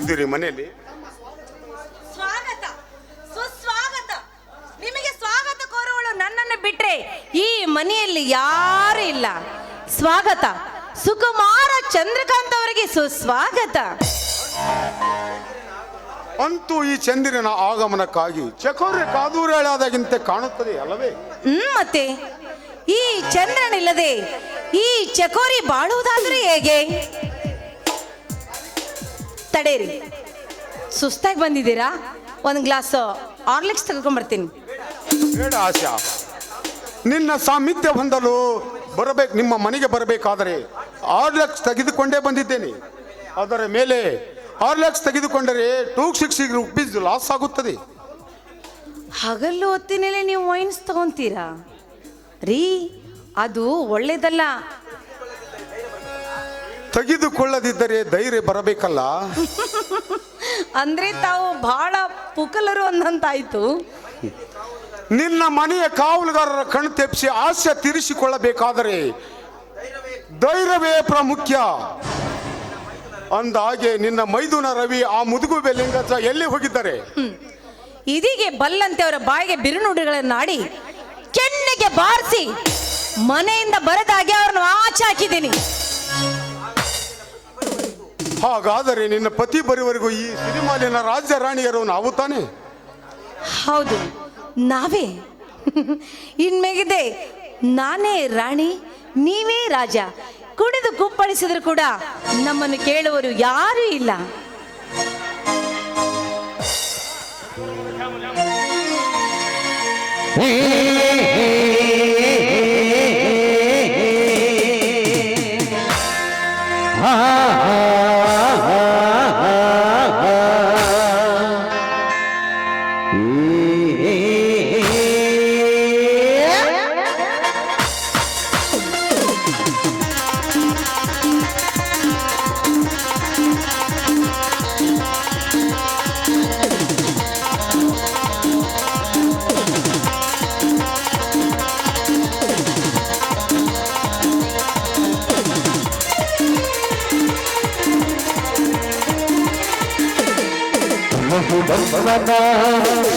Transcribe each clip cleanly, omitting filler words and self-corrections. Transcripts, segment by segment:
ಇದ್ದೀರಿ ಮನೆಯಲ್ಲಿ? ಸ್ವಾಗತ, ಸುಸ್ವಾಗತ. ನಿಮಗೆ ಸ್ವಾಗತ ಕೋರುವಳು ನನ್ನನ್ನು ಬಿಟ್ರೆ ಈ ಮನೆಯಲ್ಲಿ ಯಾರು ಇಲ್ಲ. ಸ್ವಾಗತ, ಸುಕುಮಾರ ಚಂದ್ರಕಾಂತ್ ಅವರಿಗೆ ಸುಸ್ವಾಗತ. ಅಂತೂ ಈ ಚಂದಿರನ ಆಗಮನಕ್ಕಾಗಿ ಚಕೋರಿ ಕಾದೂರೇಳಾದಾಗಿಂತೆ ಕಾಣುತ್ತದೆ ಅಲ್ಲವೇ? ಮತ್ತೆ ಈ ಚಂದ್ರನಿಲ್ಲದೆ ಈ ಚಕೋರಿ ಬಾಳುವುದಾದ್ರೆ ಹೇಗೆ? ತಡೇರಿ, ಸುಸ್ತಾಗಿ ಬಂದಿದ್ದೀರಾ? ಒಂದು ಗ್ಲಾಸ್ ಆರ್ಲಿಕ್ಸ್ ತೆಗೆದುಕೊಂಡ್ಬರ್ತೀನಿ. ಬೇಡ ಆಶಾ, ನಿನ್ನ ಸಾಮಿತ್ಯ ಹೊಂದಲು ನಿಮ್ಮ ಮನೆಗೆ ಬರಬೇಕಾದರೆ ಆರ್ಲೆಕ್ಸ್ ತೆಗೆದುಕೊಂಡೇ ಬಂದಿದ್ದೇನೆ. ಅದರ ಮೇಲೆ ಆರ್ಲೆಕ್ಸ್ ತೆಗೆದುಕೊಂಡರೆ ₹260 ಲಾಸ್ ಆಗುತ್ತದೆ. ಹಗಲು ಹೊತ್ತಿನಲ್ಲಿ ನೀವು ವೈನ್ಸ್ ತಗೊಂತೀರಾ ರೀ? ಅದು ಒಳ್ಳೇದಲ್ಲ. ತೆಗೆದುಕೊಳ್ಳದಿದ್ದರೆ ಧೈರ್ಯ ಬರಬೇಕಲ್ಲ. ಅಂದ್ರೆ ತಾವು ಬಹಳ ಪುಕಲರು ಅಂದಂತಾಯ್ತು. ನಿನ್ನ ಮನೆಯ ಕಾವಲುಗಾರರ ಕಣ್ಣು ತೆಪ್ಪಿಸಿ ಆಸೆ ತೀರಿಸಿಕೊಳ್ಳಬೇಕಾದರೆ ಧೈರ್ಯವೇ ಪ್ರಾಮುಖ್ಯ. ಅಂದಾಗೆ ನಿನ್ನ ಮೈದುನ ರವಿ ಆ ಮುದುಗು ಬೆಲ್ಲಿಂಗಜ ಎಲ್ಲಿ ಹೋಗಿದ್ದಾರೆ? ಇದೀಗೆ ಬಲ್ಲಂತೆ ಅವರ ಬಾಯಿಗೆ ಬಿರುನುಡಿಗಳನ್ನಾಡಿ ಕೆನ್ನೆಗೆ ಬಾರಿಸಿ ಮನೆಯಿಂದ ಬರದಾಗೆ ಅವ್ರನ್ನ ಆಚೆ ಹಾಕಿದ್ದೀನಿ. ಹಾಗಾದರೆ ನಿನ್ನ ಪತಿ ಬರುವವರೆಗೂ ಈ ಸಿರಿಮಾಲಿನ ರಾಜ್ಯ ರಾಣಿಯರು ನಾವು ತಾನೆ? ಹೌದು, ನಾವೇ. ಇನ್ಮೇಗಿದೆ ನಾನೇ ರಾಣಿ, ನೀವೇ ರಾಜ. ಕುಣಿದು ಕುಪ್ಪಳಿಸಿದ್ರು ಕೂಡ ನಮ್ಮನ್ನು ಕೇಳುವರು ಯಾರೂ ಇಲ್ಲ.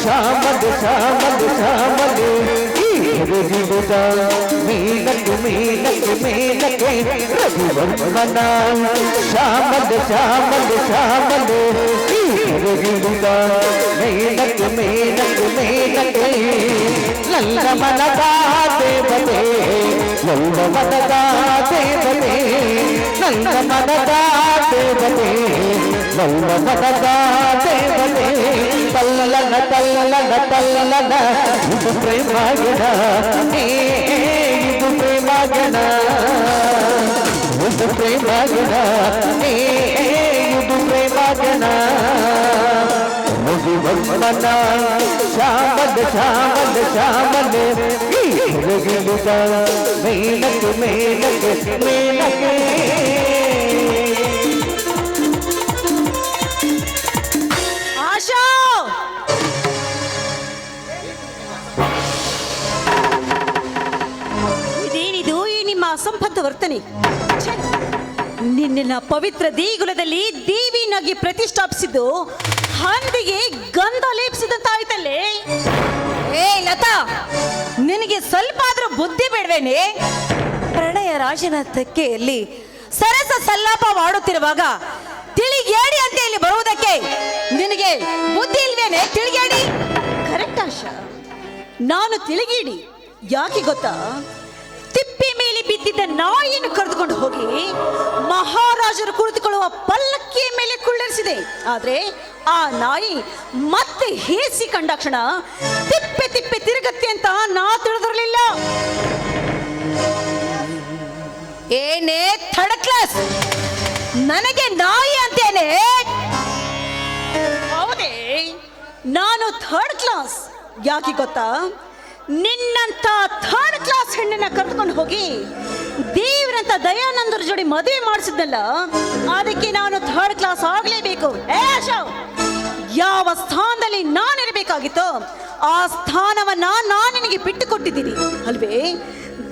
ಶಾಮದ ಶಾಮದ ಶಾಮದ ಗಿರಿಗಿರಿದ ಮೇಲಕ್ಕೆ ಮೇಲಕ್ಕೆ ಮೇಲಕ್ಕೆ ರಘುವರ್ಮನ ಶಾಮದ ಶಾಮದ ಶಾಮದ ಗಿರಿಗಿರಿದ ಮೇಲಕ್ಕೆ ಮೇಲಕ್ಕೆ ಮೇಲಕ್ಕೆ ನನ್ನ ಮನದ ದೇವತೆ, ನನ್ನ ಮನದ ದೇವತೆ, ನನ್ನ ಮನದ ದೇವತೆ, ನನ್ನ ಮನದ ದೇವತೆ. ತಲ್ಲನ ತಲ್ಲನ ತಲ್ಲನ ಇದು ಪ್ರೇಮಾಗಣ, ಇದು ಪ್ರೇಮಾಗಣ, ಇದು ಪ್ರೇಮಾಗಣ, ಇದು ಪ್ರೇಮಾಗಣ. ಮಧುವರ್ಮನ ಶಾಮದ ಶಾಮದ ಶಾಮದ ಗಿರಿಗಿರಿದ ಮೇಲಕ್ಕೆ ಮೇಲಕ್ಕೆ ಮೇಲಕ್ಕೆ. ಆಶಾ, ಇದೇನಿದು ಈ ನಿಮ್ಮ ಅಸಂಬದ್ಧ ವರ್ತನೆ? ನಿನ್ನ ಪವಿತ್ರ ದೇಗುಲದಲ್ಲಿ ದೇವಿನಾಗಿ ಪ್ರತಿಷ್ಠಾಪಿಸಿದ್ದು ಹಂದಿಗೆ ಗಂಧ ಲೇಪಿಸಿದಂತಾಯ್ತಲ್ಲೇ. ಏ ಲತಾ, ನಿನಗೆ ಸ್ವಲ್ಪ ಆದ್ರೂ ಬುದ್ಧಿ ಬೇಡವೇನೆ? ಪ್ರಣಯ ರಾಜನ ತೆಕ್ಕೆಯಲ್ಲಿ ಸರಸ ಸಲ್ಲಾಪ ಮಾಡುತ್ತಿರುವಾಗ ತಿಳಿಗೇಡಿ ಅಂತ ಇಲ್ಲಿ ಬರುವುದಕ್ಕೆ ನಿನಗೆ ಬುದ್ಧಿ ಇಲ್ವೇನೆ? ತಿಳಿಗೇಡಿ. ಕರೆಕ್ಟ್ ಆಶಾ, ನಾನು ತಿಳಿಗೇಡಿ. ಯಾಕೆ ಗೊತ್ತಾ? ತಿಪ್ಪೆ ಮೇಲೆ ಬಿದ್ದಿದ್ದ ನಾಯಿಯನ್ನು ಕರೆದುಕೊಂಡು ಹೋಗಿ ಮಹಾರಾಜರು ಕುಳಿತುಕೊಳ್ಳುವ ಪಲ್ಲಕ್ಕಿಯ ಮೇಲೆ ಕುಳ್ಳರಿಸಿದೆ. ಆದ್ರೆ ಆ ನಾಯಿ ಮತ್ತೆ ಹೇಸಿ ಕಂಡಾಕ್ಷಣ ತಿಪ್ಪೆ ತಿಪ್ಪೆ ತಿರುಗತ್ತೆ ಅಂತ ನಾ ತಿಳಿದಿರಲಿಲ್ಲ. ಏನೇ ಥರ್ಡ್ ಕ್ಲಾಸ್, ನನಗೆ ನಾಯಿ ಅಂತೇನೆ? ಹೌದೇ, ನಾನು ಥರ್ಡ್ ಕ್ಲಾಸ್. ಯಾಕೆ ಗೊತ್ತಾ? ನಿನ್ನಂತ ಥರ್ಡ್ ಕ್ಲಾಸ್ ಹೆಣ್ಣನ್ನ ಕರೆದುಕೊಂಡು ಹೋಗಿ ದೇವ್ರಂತ ದಯಾನಂದರ ಜೋಡಿ ಮದುವೆ ಮಾಡಿಸಿದ್ನಲ್ಲ, ಅದಕ್ಕೆ ನಾನು ಥರ್ಡ್ ಕ್ಲಾಸ್ ಆಗ್ಲೇಬೇಕು. ಏ ಆಶಾ, ಯಾವ ಸ್ಥಾನದಲ್ಲಿ ನಾನಿರಬೇಕಾಗಿತ್ತೋ ಆ ಸ್ಥಾನವನ್ನ ನಾನು ನಿನಗೆ ಬಿಟ್ಟು ಕೊಟ್ಟಿದ್ದೀನಿ ಅಲ್ವೇ?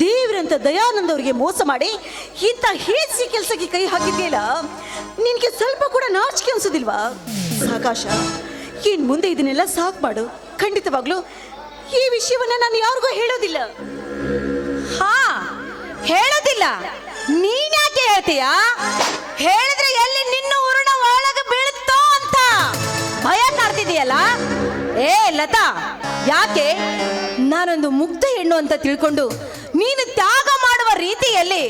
ದೇವರಂತ ದಯಾನಂದ ಅವರಿಗೆ ಮೋಸ ಮಾಡಿ ಇಂಥ ಹೇಸಿ ಕೆಲಸಕ್ಕೆ ಕೈ ಹಾಕಿದ್ಯಲ್ಲ, ನಿನಗೆ ಸ್ವಲ್ಪ ಕೂಡ ನಾಚಿಕೆ ಅನ್ಸೋದಿಲ್ವಾ? ಸಾಕಾಶ, ಇನ್ ಮುಂದೆ ಇದನ್ನೆಲ್ಲ ಸಾಕು ಮಾಡು. ಖಂಡಿತವಾಗ್ಲೂ ಈ ವಿಷಯವನ್ನ ನಾನು ಯಾರಿಗೂ ಹೇಳೋದಿಲ್ಲ. ಹಾ, ಹೇಳೋದಿಲ್ಲ. ನೀನ್ಯಾಕೆ ಹೇಳ್ತೀಯಾ? ಹೇಳಿದ್ರೆ ಎಲ್ಲಿ ನಿನ್ನ ಉರುಣ ಒಳಗೆ ಬೀಳುತ್ತೋ ಅಂತ ಭಯ ಕಾಡ್ತಿದೀಯಲ್ಲ. ಏ ಲತಾ, ಯಾಕೆ? ನಾನೊಂದು ಮುಗ್ಧ ಹೆಣ್ಣು ಅಂತ ತಿಳ್ಕೊಂಡು ನೀನು ತ್ಯಾಗ ಮಾಡುವ ರೀತಿಯಲ್ಲಿ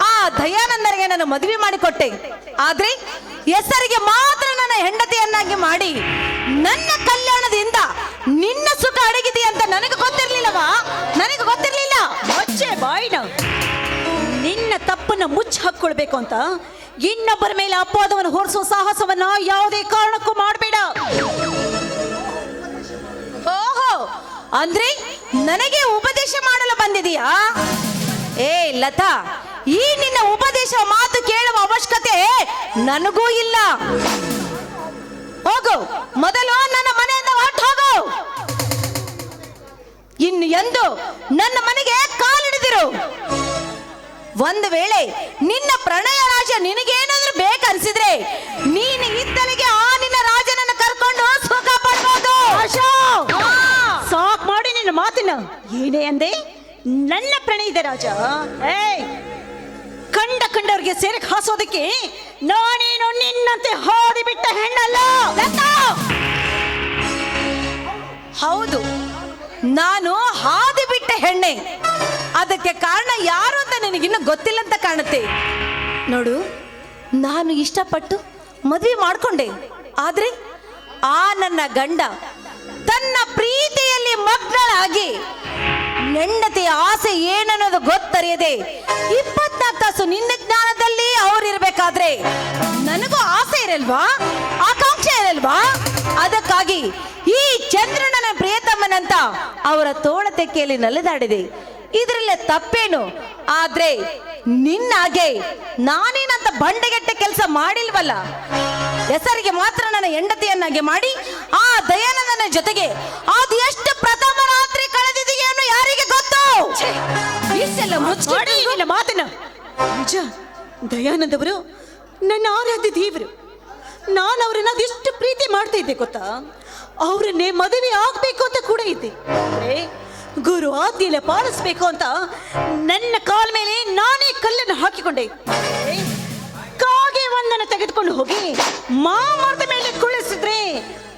ಆ ದಯಾನಂದರಿಗೆ ನಾನು ಮದುವೆ ಮಾಡಿಕೊಟ್ಟೆ. ಆದ್ರೆ ಹೆಸರಿಗೆ ಮಾತ್ರ ನನ್ನ ಹೆಂಡತಿಯನ್ನಾಗಿ ಮಾಡಿ ನನ್ನ ಕಲ್ಯಾಣದಿಂದ ನಿನ್ನ ಸುಖ ಅಡಗಿದೆ ಅಂತ ನನಗೆ ಗೊತ್ತಿರ್ಲಿಲ್ಲವಾ? ನನಗೆ ಗೊತ್ತಿರ್ಲಿಲ್ಲ. ಅಚ್ಚೆ ಬಾಯಿನ, ನಿನ್ನ ತಪ್ಪನ್ನ ಮುಚ್ಚಿ ಹಾಕೊಳ್ಬೇಕು ಅಂತ ಇನ್ನೊಬ್ಬರ ಮೇಲೆ ಅಪವಾದವನ್ನು ಹೊರಿಸುವ ಸಾಹಸವನ್ನ ಯಾವುದೇ ಕಾರಣಕ್ಕೂ ಮಾಡಬೇಡ. ಓಹೋ, ಅಂದ್ರೆ ನನಗೆ ಉಪದೇಶ ಮಾಡಲು ಬಂದಿದೀಯಾ? ಏ ಲತಾ, ಈ ನಿನ್ನ ಉಪದೇಶ ಮಾತು ಕೇಳುವ ಅವಶ್ಯಕತೆ ನನಗೂ ಇಲ್ಲ. ಹೋಗು, ಮೊದಲು ನನ್ನ ಮನೆಯಿಂದ ಹೊರಟು ಹೋಗು. ಇನ್ನು ಎಂದು ನನ್ನ ಮನೆಗೆ ಕಾಲಿಡಿದಿರು. ಒಂದು ವೇಳೆ ನಿನ್ನ ಪ್ರಣಯ ರಾಜ ನಿನಗೇನಾದ್ರೂ ಬೇಕನ್ಸಿದ್ರೆ ನೀನು ಇದ್ದಲಿಗೆ ಆ ನಿನ್ನ ರಾಜನನ್ನು ಕರ್ಕೊಂಡು ಸುಖ ಪಡ್ಬೋದು. ಸಾಕ್ ಮಾಡಿ ನಿನ್ನ ಮಾತಿನ. ಏನೇ ಅಂದೆ? ನನ್ನ ಪ್ರಣಯದ ರಾಜ? ಏಯ್, ಕಂಡವ್ರಿಗೆ ಸೇರಕ್ ಹಾಸೋದಕ್ಕೆ ನಾನೇನು ನಿನ್ನಂತೆ ಹಾದಿ ಬಿಟ್ಟ ಹೆಣ್ಣಲ್ಲ. ಹೌದು, ನಾನು ಹಾದಿ ಬಿಟ್ಟ ಹೆಣ್ಣೆ. ಅದಕ್ಕೆ ಕಾರಣ ಯಾರು ಅಂತ ನಿನಗಿನ್ನು ಗೊತ್ತಿಲ್ಲ ಅಂತ ಕಾಣುತ್ತೆ. ನೋಡು, ನಾನು ಇಷ್ಟಪಟ್ಟು ಮದುವೆ ಮಾಡ್ಕೊಂಡೆ. ಆದ್ರೆ ಆ ನನ್ನ ಗಂಡ ತನ್ನ ಪ್ರೀತಿಯಲ್ಲಿ ಮಗ್ನಳಾಗಿ ಹೆಂಡತಿಯ ಆಸೆ ಏನನ್ನೋದು ಗೊತ್ತರಿಯದೆ 24 ತಾಸು ನಿನ್ನ ಜ್ಞಾನದಲ್ಲಿ ಅವರಿರ್ಬೇಕಾದ್ರೆ ನನಗೂ ಆಸೆ ಇರಲ್ವಾ? ಆಕಾಂಕ್ಷೆ ಇರಲ್ವಾ? ಅದಕ್ಕಾಗಿ ಈ ಚಂದ್ರನ ಪ್ರಿಯತಮ್ಮನಂತ ಅವರ ತೋಳ ತೆಕ್ಕೆಯಲ್ಲಿ ನಲಿದಾಡಿದೆ. ಇದರಲ್ಲೇ ತಪ್ಪೇನು? ಆದ್ರೆ ನಿನ್ನಾಗೆ ನಾನೇನಂತ ಬಂಡೆಗೆಟ್ಟ ಕೆಲಸ ಮಾಡಿಲ್ವಲ್ಲ. ಹೆಸರಿಗೆ ಮಾತ್ರ ನನ್ನ ಹೆಂಡತಿಯನ್ನಾಗಿ ಮಾಡಿ ಆ ದಯಾನಂದನ ಜೊತೆಗೆ ಅದು ಎಷ್ಟು ಪ್ರಥಮ ರಾತ್ರಿ ಕಳೆದಿದೆಯೇನು ಯಾರಿಗೆ ಗೊತ್ತು? ಇಷ್ಟೆಲ್ಲ ಮುಚ್ಚಿಡಿ ನಿನ್ನ ಮಾತನ್ನ. ನಿಜ, ದಯಾನಂದವರು ನನ್ನ ಆರಾಧ್ಯ ದೇವರು. ನಾನು ಅವರನ್ನ ಅದೆಷ್ಟು ಪ್ರೀತಿ ಮಾಡ್ತಾ ಇದ್ದೆ ಗೊತ್ತಾ? ಅವರನ್ನೇ ಮದುವೆ ಆಗ್ಬೇಕು ಅಂತ ಕೂಡ ಇದ್ದೆ. ಗುರು ಆಜ್ಞೆಲ್ಲ ಪಾಲಿಸ್ಬೇಕು ಅಂತ ನನ್ನ ಕಾಲ ಮೇಲೆ ನಾನೇ ಕಲ್ಲನ್ನು ಹಾಕಿಕೊಂಡೆ. ಕಾಗೆ ಒಂದನ್ನು ತೆಗೆದುಕೊಂಡು ಹೋಗಿ ಮಾಮರದ ಮೇಲೆ ಕುಳಿಸಿದ್ರೆ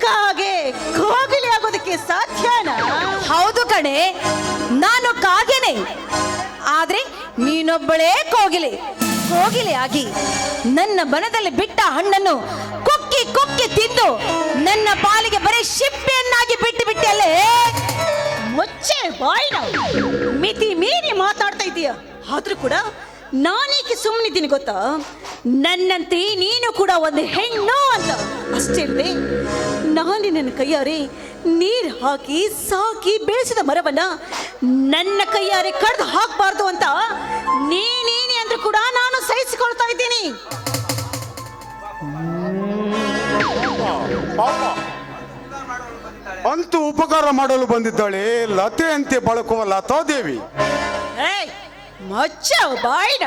ಕಾಗೆ ಕೋಗಿಲೆ ಆಗೋದಕ್ಕೆ ಸಾಧ್ಯನಾ? ಹೌದು ಕಣೆ, ನಾನು ಕಾಗೆನೆ. ಆದ್ರೆ ನೀನೊಬ್ಬಳೇ ಕೋಗಿಲೆ ಆಗಿ ನನ್ನ ಬನದಲ್ಲಿ ಬಿಟ್ಟ ಹಣ್ಣನ್ನು ಕುಕ್ಕಿ ಕುಕ್ಕಿ ತಿಂದು ನನ್ನ ಪಾಲಿಗೆ ಬರೀ ಶಿಪ್ಪೆಯನ್ನಾಗಿ ಬಿಟ್ಟು ಬಿಟ್ಟಲ್ಲೇ. ಮುಚ್ಚೆ ಬಾಯಿನ, ಮಿತಿ ಮೀರಿ ಮಾತಾಡ್ತಾ ಇದೀಯ. ಆದ್ರೂ ಕೂಡ ನಾನೇಕೆ ಸುಮ್ಮನಿದ್ದೀನಿ ಗೊತ್ತಾ? ನನ್ನಂತೆ ನೀನು ಕೂಡ ಒಂದು ಹೆಣ್ಣು ಅಂತ. ಅಷ್ಟೇ ಅಲ್ಲದೆ, ನಾನು ನನ್ನ ಕೈಯಾರೆ ನೀರು ಹಾಕಿ ಸಾಕಿ ಬೆಳೆಸಿದ ಮರವನ್ನ ನನ್ನ ಕೈಯಾರೆ ಕಡ್ದು ಹಾಕಬಾರ್ದು ಅಂತ ನೀನೇ ಅಂದ್ರೂ ಕೂಡ ನಾನು ಸಹಿಸಿಕೊಳ್ತಾ ಇದ್ದೀನಿ. ಅಂತೂ ಉಪಕಾರ ಮಾಡಲು ಬಂದಿದ್ದಾಳೆ ಲತೆ ಅಂತೆ ಬಳಕುವ ಲತಾದೇವಿ. ಏಯ್, ಮಚ್ಚ ಬಾಯಿನ,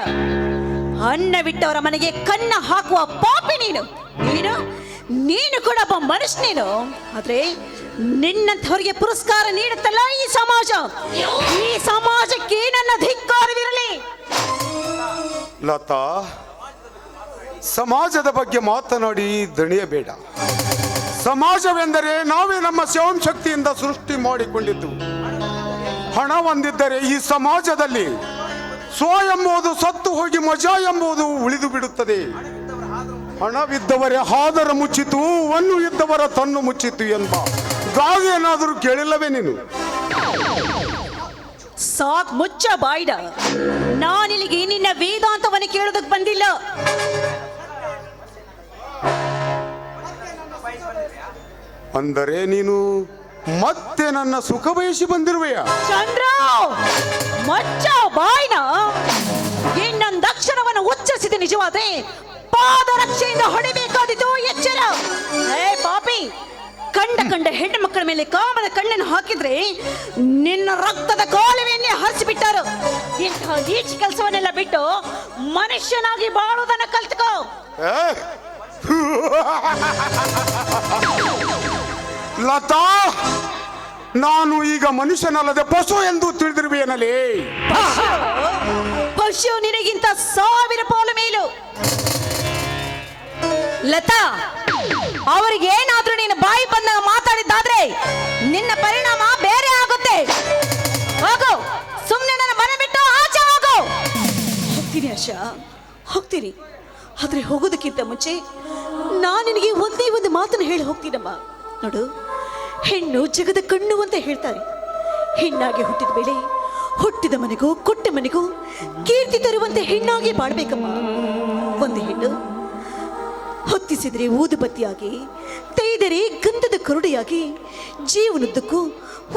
ಅನ್ನ ಬಿಟ್ಟವರ ಮನೆಗೆ ಕನ್ನ ಹಾಕುವ ಪಾಪಿ ನೀನು. ನೀನು ಕೂಡ ಒಬ್ಬ ಮನುಷ್ಯನೇನು. ಆದ್ರೆ ನಿನ್ನಂಥವರಿಗೆ ಪುರಸ್ಕಾರ ನೀಡುತ್ತಲ್ಲ ಈ ಸಮಾಜ. ಈ ಸಮಾಜಕ್ಕೆ ನನ್ನ ಧಿಕ್ಕಾರವಿರಲಿ. ಲತಾ, ಸಮಾಜದ ಬಗ್ಗೆ ಮಾತನಾಡಿ ದಣಿಯಬೇಡ. ಸಮಾಜವೆಂದರೆ ನಾವೇ ನಮ್ಮ ಸ್ವಯಂ ಶಕ್ತಿಯಿಂದ ಸೃಷ್ಟಿ ಮಾಡಿಕೊಂಡಿದ್ದು. ಹಣ ಹೊಂದಿದ್ದರೆ ಈ ಸಮಾಜದಲ್ಲಿ ಸ್ವ ಎಂಬುದು ಸತ್ತು ಹೋಗಿ ಮಜಾ ಎಂಬುದು ಉಳಿದು ಬಿಡುತ್ತದೆ. ಹಣವಿದ್ದವರೇ ಹಾದರ ಮುಚ್ಚಿತು, ಹೊನ್ನು ಇದ್ದವರ ತನ್ನು ಮುಚ್ಚಿತು ಎಂಬ ಗಾದೆಯನ್ನಾದರೂ ಕೇಳಿಲ್ಲವೇ ನೀನು? ಸಾಕ್ ಮುಚ್ಚ ಬಾಯ್ಡ. ನಾನಿಲ್ಲಿಗೆ ನಿನ್ನ ವೇದಾಂತವನ್ನು ಕೇಳೋದಕ್ಕೆ ಬಂದಿಲ್ಲ. ಅಂದರೆ ನೀನು ಮತ್ತೆ ನನ್ನ ಸುಖ ಬಯಸಿ ಬಂದಿರುವೆಯಾ? ಚಂದ್ರ, ಮಚ್ಚ ಬಾಯ್ನ, ಇನ್ನೊಂದು ಅಕ್ಷರವನ್ನು ಉಚ್ಚರಿಸಿದ ನಿಜವಾದ್ರೆ ಪಾದರಕ್ಷೆಯಿಂದ ಹೊಡಿಬೇಕಾದಿತ್ತು. ಎಚ್ಚರ. ಏ ಪಾಪಿ, ಕಂಡ ಹೆಣ್ಣು ಮಕ್ಕಳ ಮೇಲೆ ಕಾಮದ ಕಣ್ಣನ್ನು ಹಾಕಿದ್ರೆ ನಿನ್ನ ರಕ್ತದ ಕಾಲುವೆಯನ್ನೇ ಹರಿಸಿಬಿಟ್ಟಾರು. ಇಂತಹ ನೀಚ ಕೆಲಸವನ್ನೆಲ್ಲ ಬಿಟ್ಟು ಮನುಷ್ಯನಾಗಿ ಬಾಳುವುದನ್ನ ಕಲ್ತ್ಕೋ. ಲತಾ, ನಾನು ಈಗ ಮನುಷ್ಯನಲ್ಲದೆ ಪಶು ಎಂದು ತಿಳಿದಿರುವೇನಲೇ? ಪಶು ನಿನಗಿಂತ 1000 ಪಾಲು ಮೇಲು. ಲತಾ, ಅವ್ರಿಗೇನಾದ್ರೂ ನೀನು ಬಾಯಿ ಬಂದಾಗ ಮಾತಾಡಿದ್ದಾದ್ರೆ ನಿನ್ನ ಪರಿಣಾಮ ಬೇರೆ ಆಗುತ್ತೆ. ಹೋಗು, ಸುಮ್ಮನೆ ನನ್ನ ಮನೆ ಬಿಟ್ಟು ಆಚೆ ಹೋಗು. ಹೋಗ್ತೀನಿ ಆಶಾ, ಹೋಗ್ತೀನಿ. ಆದ್ರೆ ಹೋಗೋದಕ್ಕಿಂತ ಮುಂಚೆ ನಾನು ನಿನಗೆ ಒಂದೇ ಒಂದು ಮಾತನ್ನು ಹೇಳಿ ಹೋಗ್ತೀನಮ್ಮ. ನೋಡು, ಹೆಣ್ಣು ಜಗದ ಕಣ್ಣು ಅಂತ ಹೇಳ್ತಾರೆ. ಹೆಣ್ಣಾಗಿ ಹುಟ್ಟಿದ ಮೇಲೆ ಹುಟ್ಟಿದ ಮನೆಗೂ ಕೊಟ್ಟ ಮನೆಗೂ ಕೀರ್ತಿ ತರುವಂತೆ ಹೆಣ್ಣಾಗಿ ಬಾಳ್ಬೇಕಮ್ಮ. ಒಂದು ಹೆಣ್ಣು ಹೊತ್ತಿಸಿದರೆ ಊದುಬತ್ತಿಯಾಗಿ, ತೈದರೆ ಗಂಧದ ಕರುಡೆಯಾಗಿ, ಜೀವನದ್ದಕ್ಕೂ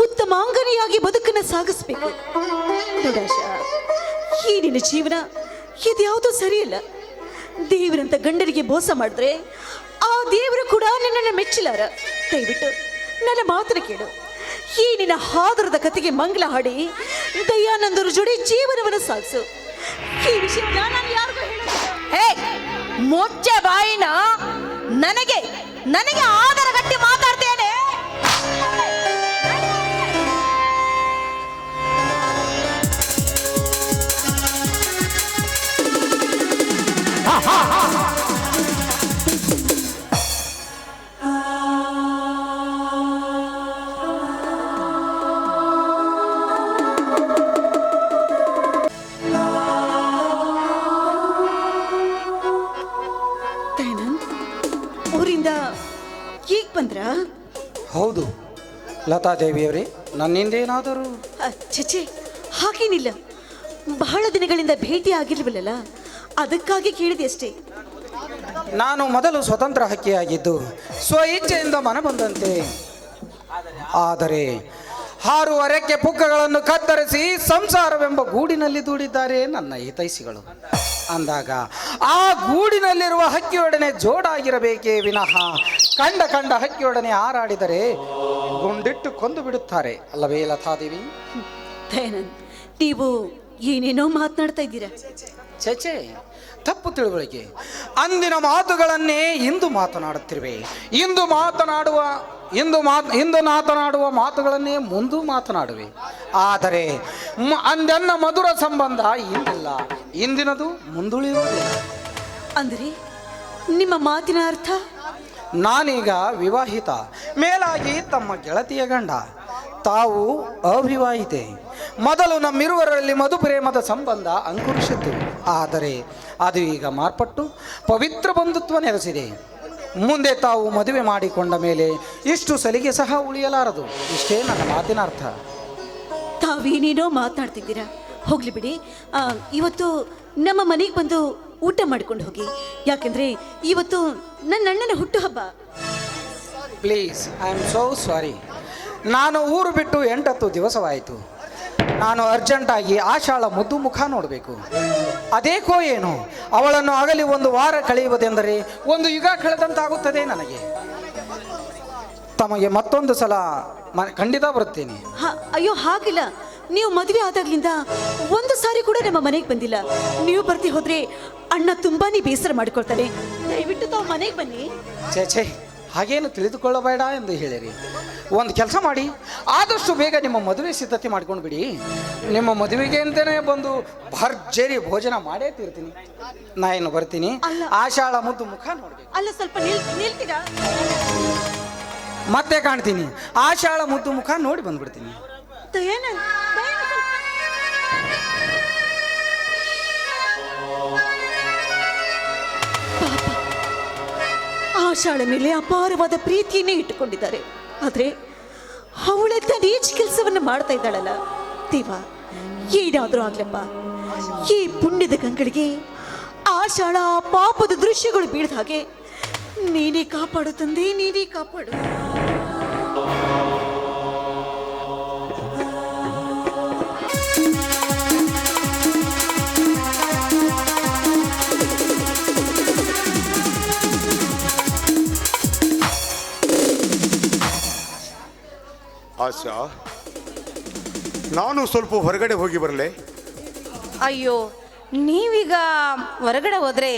ಉತ್ತಮಾಂಗನೆಯಾಗಿ ಬದುಕನ್ನು ಸಾಗಿಸ್ಬೇಕು. ನೋಡಾಶ, ಈ ನಿನ್ನ ಜೀವನ ಇದ್ಯಾವುದೂ ಸರಿಯಲ್ಲ. ದೇವರಂತ ಗಂಡನಿಗೆ ಮೋಸ ಮಾಡಿದ್ರೆ ಆ ದೇವರು ಕೂಡ ನನ್ನನ್ನು ಮೆಚ್ಚಲಾರ. ದಯವಿಟ್ಟು ನನ್ನ ಮಾತನ್ನು ಕೇಳು. ಈ ನಿನ್ನ ಹಾದರದ ಕತೆಗೆ ಮಂಗಲ ಹಾಡಿ ದಯಾನಂದರ ಜೋಡಿ ಜೀವನವನ್ನು ಸಾಗಿಸು. ಈ ವಿಷಯ ನಾನು ಯಾರಿಗೂ ಹೇಳೋದಿಲ್ಲ. ಮುಚ್ಚೆ ಬಾಯಿನ. ನನಗೆ ಆಧಾರ ಗಟ್ಟಿ ಮಾತಾಡ್ತೇನೆ. ಊರಿಂದ ಈಗ ಬಂದ್ರ? ಹೌದು ಲತಾದೇವಿಯವರೇ, ನನ್ನಿಂದೇನಾದರೂ? ಚಚೆ, ಹಾಗೇನಿಲ್ಲ. ಬಹಳ ದಿನಗಳಿಂದ ಭೇಟಿ ಆಗಿರ್ಲಿಲ್ಲಲ್ಲ, ಅದಕ್ಕಾಗಿ ಕೇಳಿದೆ ಅಷ್ಟೇ. ನಾನು ಮೊದಲು ಸ್ವತಂತ್ರ ಹಕ್ಕಿಯಾಗಿದ್ದು ಸ್ವ ಇಚ್ಛೆಯಿಂದ ಮನ ಬಂದಂತೆ. ಆದರೆ 6 ರೆಕ್ಕೆ ಪುಕ್ಕಗಳನ್ನು ಕತ್ತರಿಸಿ ಸಂಸಾರವೆಂಬ ಗೂಡಿನಲ್ಲಿ ದೂಡಿದ್ದಾರೆ ನನ್ನ ಹಿತೈಷಿಗಳು. ಅಂದಾಗ ಆ ಗೂಡಿನಲ್ಲಿರುವ ಹಕ್ಕಿಯೊಡನೆ ಜೋಡಾಗಿರಬೇಕೇ ವಿನಃ ಕಂಡ ಹಕ್ಕಿಯೊಡನೆ ಹಾರಾಡಿದರೆ ಗುಂಡಿಟ್ಟು ಕೊಂದು ಬಿಡುತ್ತಾರೆ ಅಲ್ಲವೇ ಲತಾದೇವಿ? ದಯಾನಂದ್, ನೀವು ಏನೇನೋ ಮಾತನಾಡ್ತಾ ಇದ್ದೀರಾ. ಚೇಚೆ, ತಪ್ಪು ತಿಳುವಳಿಕೆ. ಅಂದಿನ ಮಾತುಗಳನ್ನೇ ಇಂದು ಮಾತನಾಡುತ್ತಿರುವೆ. ಇಂದು ಮಾತನಾಡುವ ಮಾತುಗಳನ್ನೇ ಮುಂದೂ ಮಾತನಾಡುವೆ. ಆದರೆ ಅಂದೆನ್ನ ಮಧುರ ಸಂಬಂಧ ಇಂದಿಲ್ಲ, ಇಂದಿನದು ಮುಂದುಳಿಯುವುದಿಲ್ಲ. ಅಂದರೆ ನಿಮ್ಮ ಮಾತಿನ ಅರ್ಥ? ನಾನೀಗ ವಿವಾಹಿತ, ಮೇಲಾಗಿ ತಮ್ಮ ಗೆಳತಿಯ ಗಂಡ, ತಾವು ಅವಿವಾಹಿತೆ. ಮೊದಲು ನಮ್ಮಿರುವರಲ್ಲಿ ಮಧುಪ್ರೇಮದ ಸಂಬಂಧ ಅಂಕುರಿಸಿತ್ತು. ಆದರೆ ಅದು ಈಗ ಮಾರ್ಪಟ್ಟು ಪವಿತ್ರ ಬಂಧುತ್ವ ನೆಲೆಸಿದೆ. ಮುಂದೆ ತಾವು ಮದುವೆ ಮಾಡಿಕೊಂಡ ಮೇಲೆ ಇಷ್ಟು ಸಲಿಗೆ ಸಹ ಉಳಿಯಲಾರದು. ಇಷ್ಟೇ ನನ್ನ ಮಾತಿನ ಅರ್ಥ. ತಾವೇನೇನೋ ಮಾತನಾಡ್ತಿದ್ದೀರಾ, ಹೋಗ್ಲಿ ಬಿಡಿ. ಇವತ್ತು ನಮ್ಮ ಮನೆಗೆ ಬಂದು ಊಟ ಮಾಡ್ಕೊಂಡು ಹೋಗಿ. ಯಾಕೆಂದ್ರೆ ಇವತ್ತು ನನ್ನ ಅಣ್ಣನ ಹುಟ್ಟುಹಬ್ಬ. ಪ್ಲೀಸ್, ಐ ಆಮ್ ಸೋ ಸಾರಿ. ನಾನು ಊರು ಬಿಟ್ಟು 8 ದಿವಸವಾಯಿತು. ನಾನು ಅರ್ಜೆಂಟಾಗಿ ಆಶಾಳ ಮುದ್ದು ಮುಖ ನೋಡಬೇಕು. ಅದೇಕೋ ಏನು, ಅವಳನ್ನು ಆಗಲಿ 1 ವಾರ ಕಳೆಯುವುದೆಂದರೆ 1 ಯುಗ ಕಳೆದಂತಾಗುತ್ತದೆ ನನಗೆ. ತಮಗೆ ಮತ್ತೊಂದು ಸಲ ಖಂಡಿತ ಬರುತ್ತೇನೆ. ಅಯ್ಯೋ, ಹಾಗಿಲ್ಲ. ನೀವು ಮದುವೆ ಆದಾಗ್ಲಿಂದ ಒಂದು ಸಾರಿ ಕೂಡ ನಮ್ಮ ಮನೆಗೆ ಬಂದಿಲ್ಲ. ನೀವು ಬರ್ತಿ ಹೋದ್ರೆ ಅಣ್ಣ ತುಂಬಾನೇ ಬೇಸರ ಮಾಡಿಕೊಳ್ತಾನೆ. ದಯವಿಟ್ಟು ತಾವು ಮನೆಗೆ ಬನ್ನಿ. ಛೇ, ಹಾಗೇನು ತಿಳಿದುಕೊಳ್ಳಬೇಡ ಎಂದು ಹೇಳಿರಿ. ಒಂದು ಕೆಲಸ ಮಾಡಿ, ಆದಷ್ಟು ಬೇಗ ನಿಮ್ಮ ಮದುವೆ ಸಿದ್ಧತೆ ಮಾಡ್ಕೊಂಡು ಬಿಡಿ. ನಿಮ್ಮ ಮದುವೆಗೆ ಅಂತಲೇ ಬಂದು ಭರ್ಜರಿ ಭೋಜನ ಮಾಡೇ ತೀರ್ತೀನಿ. ನಾ ಏನು ಬರ್ತೀನಿ. ಆಶಾಳ ಮುದ್ದು ಮುಖ ನೋಡ್ಬೇಕು. ಅಲ್ಲ, ಸ್ವಲ್ಪ ನಿಲ್ತೀರಾ? ಮತ್ತೆ ಕಾಣ್ತೀನಿ. ಆಶಾಳ ಮುದ್ದು ಮುಖ ನೋಡಿ ಬಂದ್ಬಿಡ್ತೀನಿ. ದಯಾನಂದ್, ಆಶಾಳ ಮೇಲೆ ಅಪಾರವಾದ ಪ್ರೀತಿಯನ್ನೇ ಇಟ್ಟುಕೊಂಡಿದ್ದಾರೆ. ಆದ್ರೆ ಅವಳೆಂತ ನೀಚ ಕೆಲಸವನ್ನು ಮಾಡ್ತಾ ಇದ್ದಾಳಲ್ಲ. ದೇವ, ಏನಾದರೂ ಆಗ್ಲಪ್ಪ, ಈ ಪುಣ್ಯದ ಗಂಗಳಿಗೆ ಆಶಾಳ ಪಾಪದ ದೃಶ್ಯಗಳು ಬೀಳ್ದ ಹಾಗೆ ನೀನೇ ಕಾಪಾಡು ತಂದೆ, ನೀನೇ ಕಾಪಾಡು. ಆಶಾ, ನಾನು ಸ್ವಲ್ಪ ಹೊರಗಡೆ ಹೋಗಿ ಬರಲೇ? ಅಯ್ಯೋ, ನೀವೀಗ ಹೊರಗಡೆ ಹೋದ್ರೆ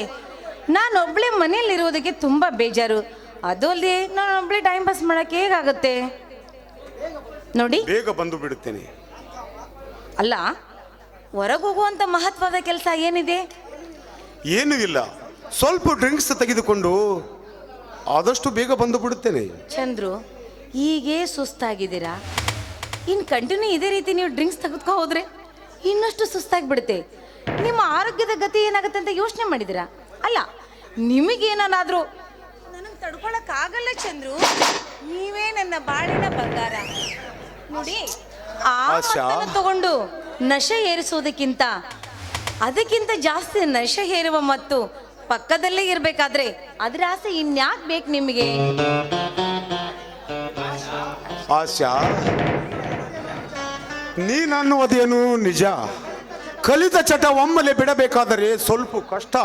ನಾನೊಬ್ಳೆ ಮನೆಯಲ್ಲಿರೋದಕ್ಕೆ ತುಂಬ ಬೇಜಾರು. ಅದು ಅಲ್ಲದೆ ನಾನೊಬ್ಳೆ ಟೈಮ್ ಪಾಸ್ ಮಾಡೋಕ್ಕೆ ಹೇಗಾಗುತ್ತೆ ನೋಡಿ. ಬೇಗ ಬಂದು ಬಿಡುತ್ತೇನೆ. ಅಲ್ಲ, ಹೊರಗೆ ಹೋಗುವಂಥ ಮಹತ್ವದ ಕೆಲಸ ಏನಿದೆ? ಏನೂ ಇಲ್ಲ, ಸ್ವಲ್ಪ ಡ್ರಿಂಕ್ಸ್ ತೆಗೆದುಕೊಂಡು ಆದಷ್ಟು ಬೇಗ ಬಂದು ಬಿಡುತ್ತೇನೆ. ಚಂದ್ರು, ಹೀಗೆ ಸುಸ್ತಾಗಿದ್ದೀರಾ. ಇನ್ನು ಕಂಟಿನ್ಯೂ ಇದೇ ರೀತಿ ನೀವು ಡ್ರಿಂಕ್ಸ್ ತೆಗೆದುಕೊ ಹೋದ್ರೆ ಇನ್ನಷ್ಟು ಸುಸ್ತಾಗಿಬಿಡುತ್ತೆ. ನಿಮ್ಮ ಆರೋಗ್ಯದ ಗತಿ ಏನಾಗುತ್ತೆ ಅಂತ ಯೋಚನೆ ಮಾಡಿದ್ದೀರಾ? ಅಲ್ಲ, ನಿಮಗೇನಾದ್ರೂ ನನಗೆ ತಡ್ಕೊಳಕ್ಕಾಗಲ್ಲ ಚಂದ್ರು. ನೀವೇ ನನ್ನ ಬಾಳಿನ ಬಂಗಾರ ನೋಡಿ. ಆ ಆಶಾ. ಮತ್ತನ್ನ ತಗೊಂಡು ನಶೆ ಏರಿಸೋದಕ್ಕಿಂತ ಅದಕ್ಕಿಂತ ಜಾಸ್ತಿ ನಶೆ ಹೇರುವ ಮತ್ತು ಪಕ್ಕದಲ್ಲೇ ಇರಬೇಕಾದ್ರೆ ಅದ್ರ ಆಸೆ ಇನ್ಯಾಕೆ ಬೇಕು ನಿಮಗೆ? ಆಶಾ, ನೀನನ್ನುವುದೇನು ನಿಜ. ಕಲಿತ ಚಟ ಒಮ್ಮೆಲೆ ಬಿಡಬೇಕಾದರೆ ಸ್ವಲ್ಪ ಕಷ್ಟ.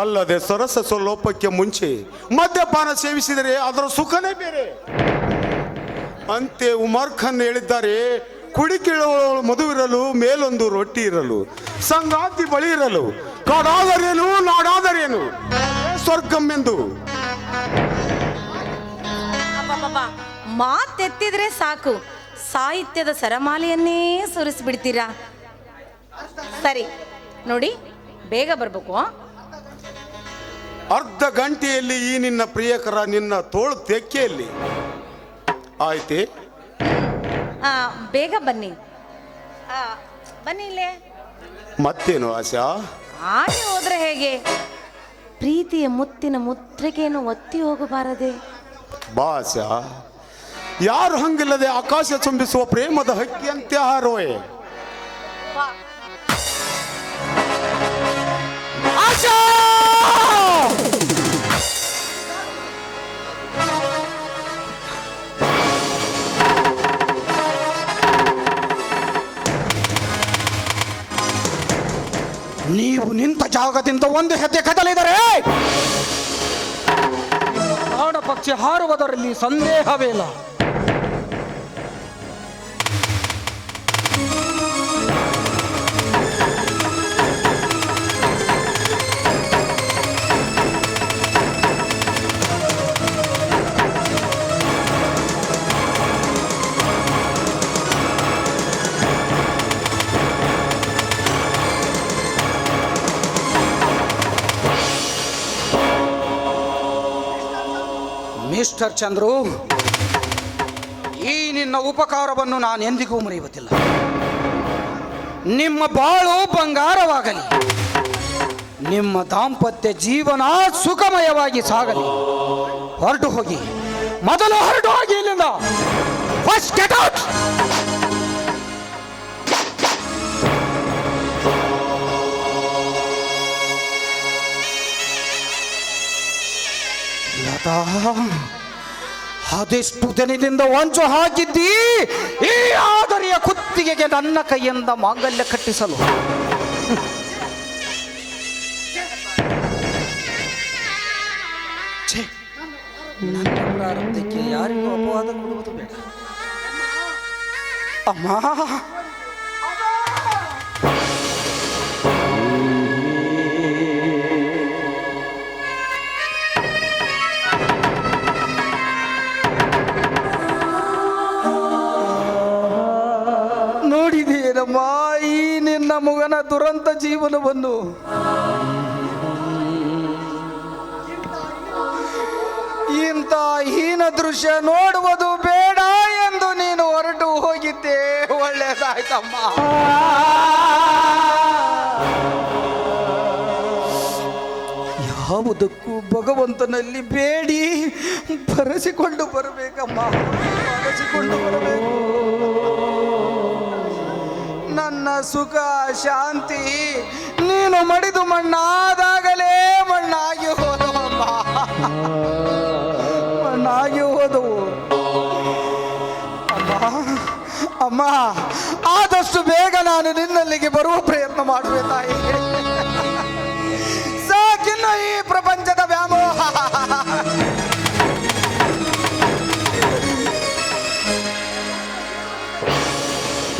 ಅಲ್ಲದೆ ಸರಸ ಸ್ವಲೋಪಕ್ಕೆ ಮುಂಚೆ ಮದ್ಯಪಾನ ಸೇವಿಸಿದರೆ ಅದರ ಸುಖನೇ ಬೇರೆ. ಅಂತೆ ಉಮರ್ ಖಾನ್ ಹೇಳಿದ್ದಾರೆ, ಕುಡಿ ಕೀಳುವವಳು ಮದುವಿರಲು ಮೇಲೊಂದು ರೊಟ್ಟಿ ಇರಲು, ಸಂಗಾತಿ ಬಳಿ ಇರಲು, ಕಾಡಾದರೇನು ನಾಡಾದರೇನು ಸ್ವರ್ಗಮ್ಮೆಂದು. ಮಾತೆತ್ತಿದ್ರೆ ಸಾಕು, ಸಾಹಿತ್ಯದ ಸರಮಾಲೆಯನ್ನೇ ಸುರಿಸ್ಬಿಡ್ತೀರಾ. ಸರಿ ನೋಡಿ, ಬೇಗ ಬರ್ಬೇಕು. ಅರ್ಧ ಗಂಟೆಯಲ್ಲಿ ಈ ನಿನ್ನ ಪ್ರಿಯಕರ ನಿನ್ನ ತೋಳು ತೆಕ್ಕೆಯಲ್ಲಿ ಆಯ್ತೆ. ಬೇಗ ಬನ್ನಿ. ಬನ್ನಿ ಇಲ್ಲೇ. ಮತ್ತೇನು ಆಶಾ? ಹಾಗೆ ಹೋದ್ರೆ ಹೇಗೆ? ಪ್ರೀತಿಯ ಮುತ್ತಿನ ಮುದ್ರಿಕೆಯನ್ನು ಒತ್ತಿ ಹೋಗಬಾರದೆ? ಬಾ ಆಶಾ, ಯಾರು ಹಂಗಿಲ್ಲದೆ ಆಕಾಶ ಚುಂಬಿಸುವ ಪ್ರೇಮದ ಹಕ್ಕಿಯಂತೆ ಹಾರೋಯೆ. ಆಶಾ! ನೀವು ನಿಂತ ಜಾಗದಿಂದ ಒಂದು ಹೆಜ್ಜೆ ಕದಲಿದರೆ ಪ್ರಾಣ ಪಕ್ಷಿ ಹಾರುವುದರಲ್ಲಿ ಸಂದೇಹವಿಲ್ಲ. ಮಿಸ್ಟರ್ ಚಂದ್ರು, ಈ ನಿನ್ನ ಉಪಕಾರವನ್ನು ನಾನು ಎಂದಿಗೂ ಮರೆಯುವುದಿಲ್ಲ. ನಿಮ್ಮ ಬಾಳು ಬಂಗಾರವಾಗಲಿ, ನಿಮ್ಮ ದಾಂಪತ್ಯ ಜೀವನ ಸುಖಮಯವಾಗಿ ಸಾಗಲಿ. ಹೊರಟು ಹೋಗಿ, ಮೊದಲು ಹೊರಟು ಹೋಗಿ ಇಲ್ಲಿಂದ. First get out. ಲತಾ, ಅದೆಷ್ಟು ದಿನದಿಂದ ಹೊಂಚು ಹಾಕಿದ್ದಿ ಈ ಆದರಿಯ ಕುತ್ತಿಗೆಗೆ ನನ್ನ ಕೈಯಿಂದ ಮಾಂಗಲ್ಯ ಕಟ್ಟಿಸಲು. ಛೇ, ನನ್ನ ಪ್ರಾರಬ್ಧಕ್ಕೆ ಯಾರಿಗೂ ಅಪವಾದ ಕೊಡುವುದು ಬೇಡ. ಅಮ್ಮ, ನೋಡಿದೇನಮ್ಮ ಈ ನಿನ್ನ ಮಗನ ದುರಂತ ಜೀವನವನ್ನು. ಇಂಥ ಹೀನ ದೃಶ್ಯ ನೋಡುವುದು ಬೇಡ ಎಂದು ನೀನು ಹೊರಟು ಹೋಗಿದ್ದೆ, ಒಳ್ಳೆಯದಾಯ್ತಮ್ಮ. ಯಾವುದಕ್ಕೂ ಭಗವಂತನಲ್ಲಿ ಬೇಡಿ ಬರೆಸಿಕೊಂಡು ಬರಬೇಕಮ್ಮ, ಬರೆಸಿಕೊಂಡು ಬರಬೇಕು. ನನ್ನ ಸುಖ ಶಾಂತಿ ನೀನು ಮಡಿದು ಮಣ್ಣಾದಾಗಲೇ ಮಣ್ಣಾಗಿ ಹೋದವಮ್ಮ, ಮಣ್ಣಾಗಿ ಹೋದವು. ಅಮ್ಮ, ಆದಷ್ಟು ಬೇಗ ನಾನು ನಿನ್ನಲ್ಲಿಗೆ ಬರುವ ಪ್ರಯತ್ನ ಮಾಡುವೆ ತಾಯಿ. ಸಾಕಿನ್ನು ಈ ಪ್ರಪಂಚದ ವ್ಯಾಮೋಹ.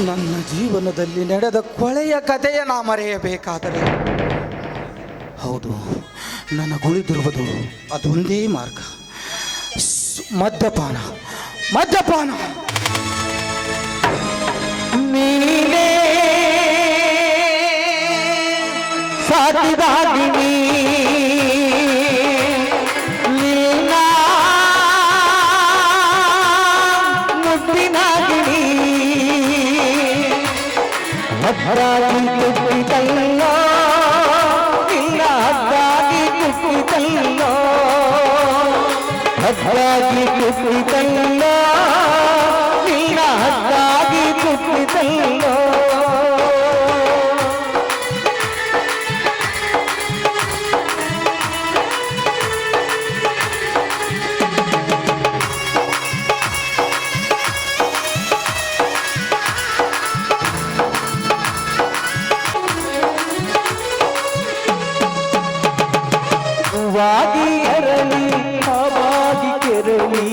ನನ್ನ ಜೀವನದಲ್ಲಿ ನಡೆದ ಕೊಳೆಯ ಕಥೆಯ ನಾ ಮರೆಯಬೇಕಾದರೆ ಹೌದು, ನನಗುಳಿದಿರುವುದು ಅದೊಂದೇ ಮಾರ್ಗ, ಮದ್ಯಪಾನ. ಮದ್ಯಪಾನ ನೀನೇ ಸಾಧಿದಾಗಿನಿ ನೀನ ಮುದ್ದಿನಾಗಿನಿ ಮಧ್ರಾಗಿ ಕುಟ್ಟಿತಲ್ಲೋ ಇಲ್ಲ ಹದ್ದಾಗಿ ಕುಟ್ಟಿತಲ್ಲೋ ಮಧ್ರಾಗಿ ಕುಟ್ಟಿತಲ್ಲೋ ಇಲ್ಲ ಹದ್ದಾಗಿ ಕುಟ್ಟಿತಲ್ಲೋ ಹೂವಾಗಿ ಅರಳಿ ಹವಾಗಿ ಕೆರಳಿ